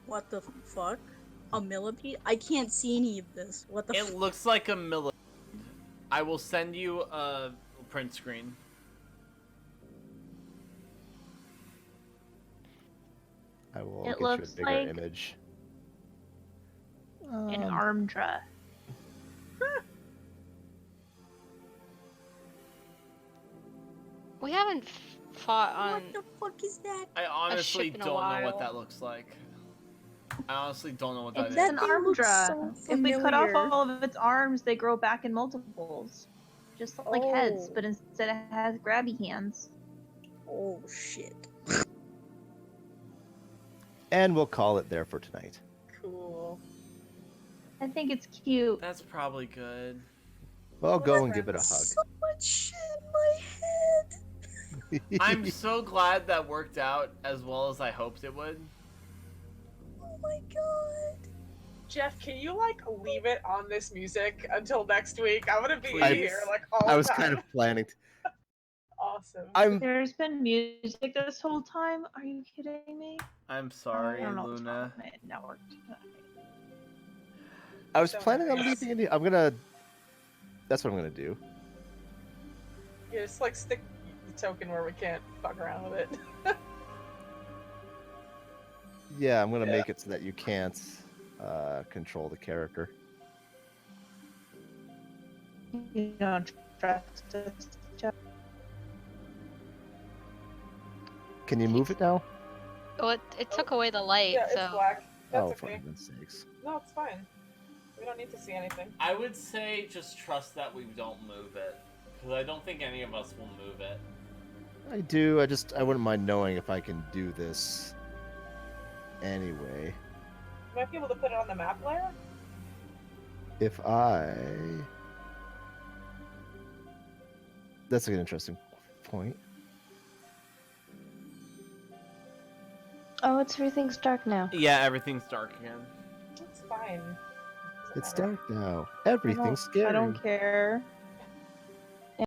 What the fuck? A millipede? I can't see any of this. What the It looks like a millipede. I will send you a print screen. I will It get you a looks bigger like- image. An Um, Armdra. We haven't fought on. What the fuck is that? I honestly ship in a don't know what while. that looks like. I honestly don't know what that It's is. That an thing looks Armdra. so If we cut off familiar. all of its arms, they grow back in multiples. Just like heads, Oh. but instead it has grabby hands. Oh shit. and we'll call it there for tonight. Cool. I think it's cute. That's probably good. Well, go and give it a hug. So much shit in my head. I'm so glad that worked out as well as I hoped it would. Oh my god. Jeff, can you like leave it on this music until next week? I'm gonna be Please. here like all I the was time. kind of planning. Awesome. There's been music this whole time. Are you kidding me? I'm sorry, I don't know what's wrong Luna. with my network. I was So planning on nice. leaving it. I'm gonna. That's what I'm gonna do. Yeah, just like stick the token where we can't fuck around with it. Yeah, I'm gonna Yeah. make it so that you can't control the character. You don't trust us, Jeff. Can you move it now? Oh, it took away the light, Yeah, it's so. black. That's Oh, for okay. heaven's sakes. No, it's fine. We don't need to see anything. I would say just trust that we don't move it. Because I don't think any of us will move it. I do. I wouldn't mind knowing if I can do this. Anyway, You might be able to put it on the map layer. if I. That's an interesting point. Oh, everything's dark now. Yeah, everyth's dark again. It's fine. Doesn't It's matter. dark now. Everything's scary. I don't care.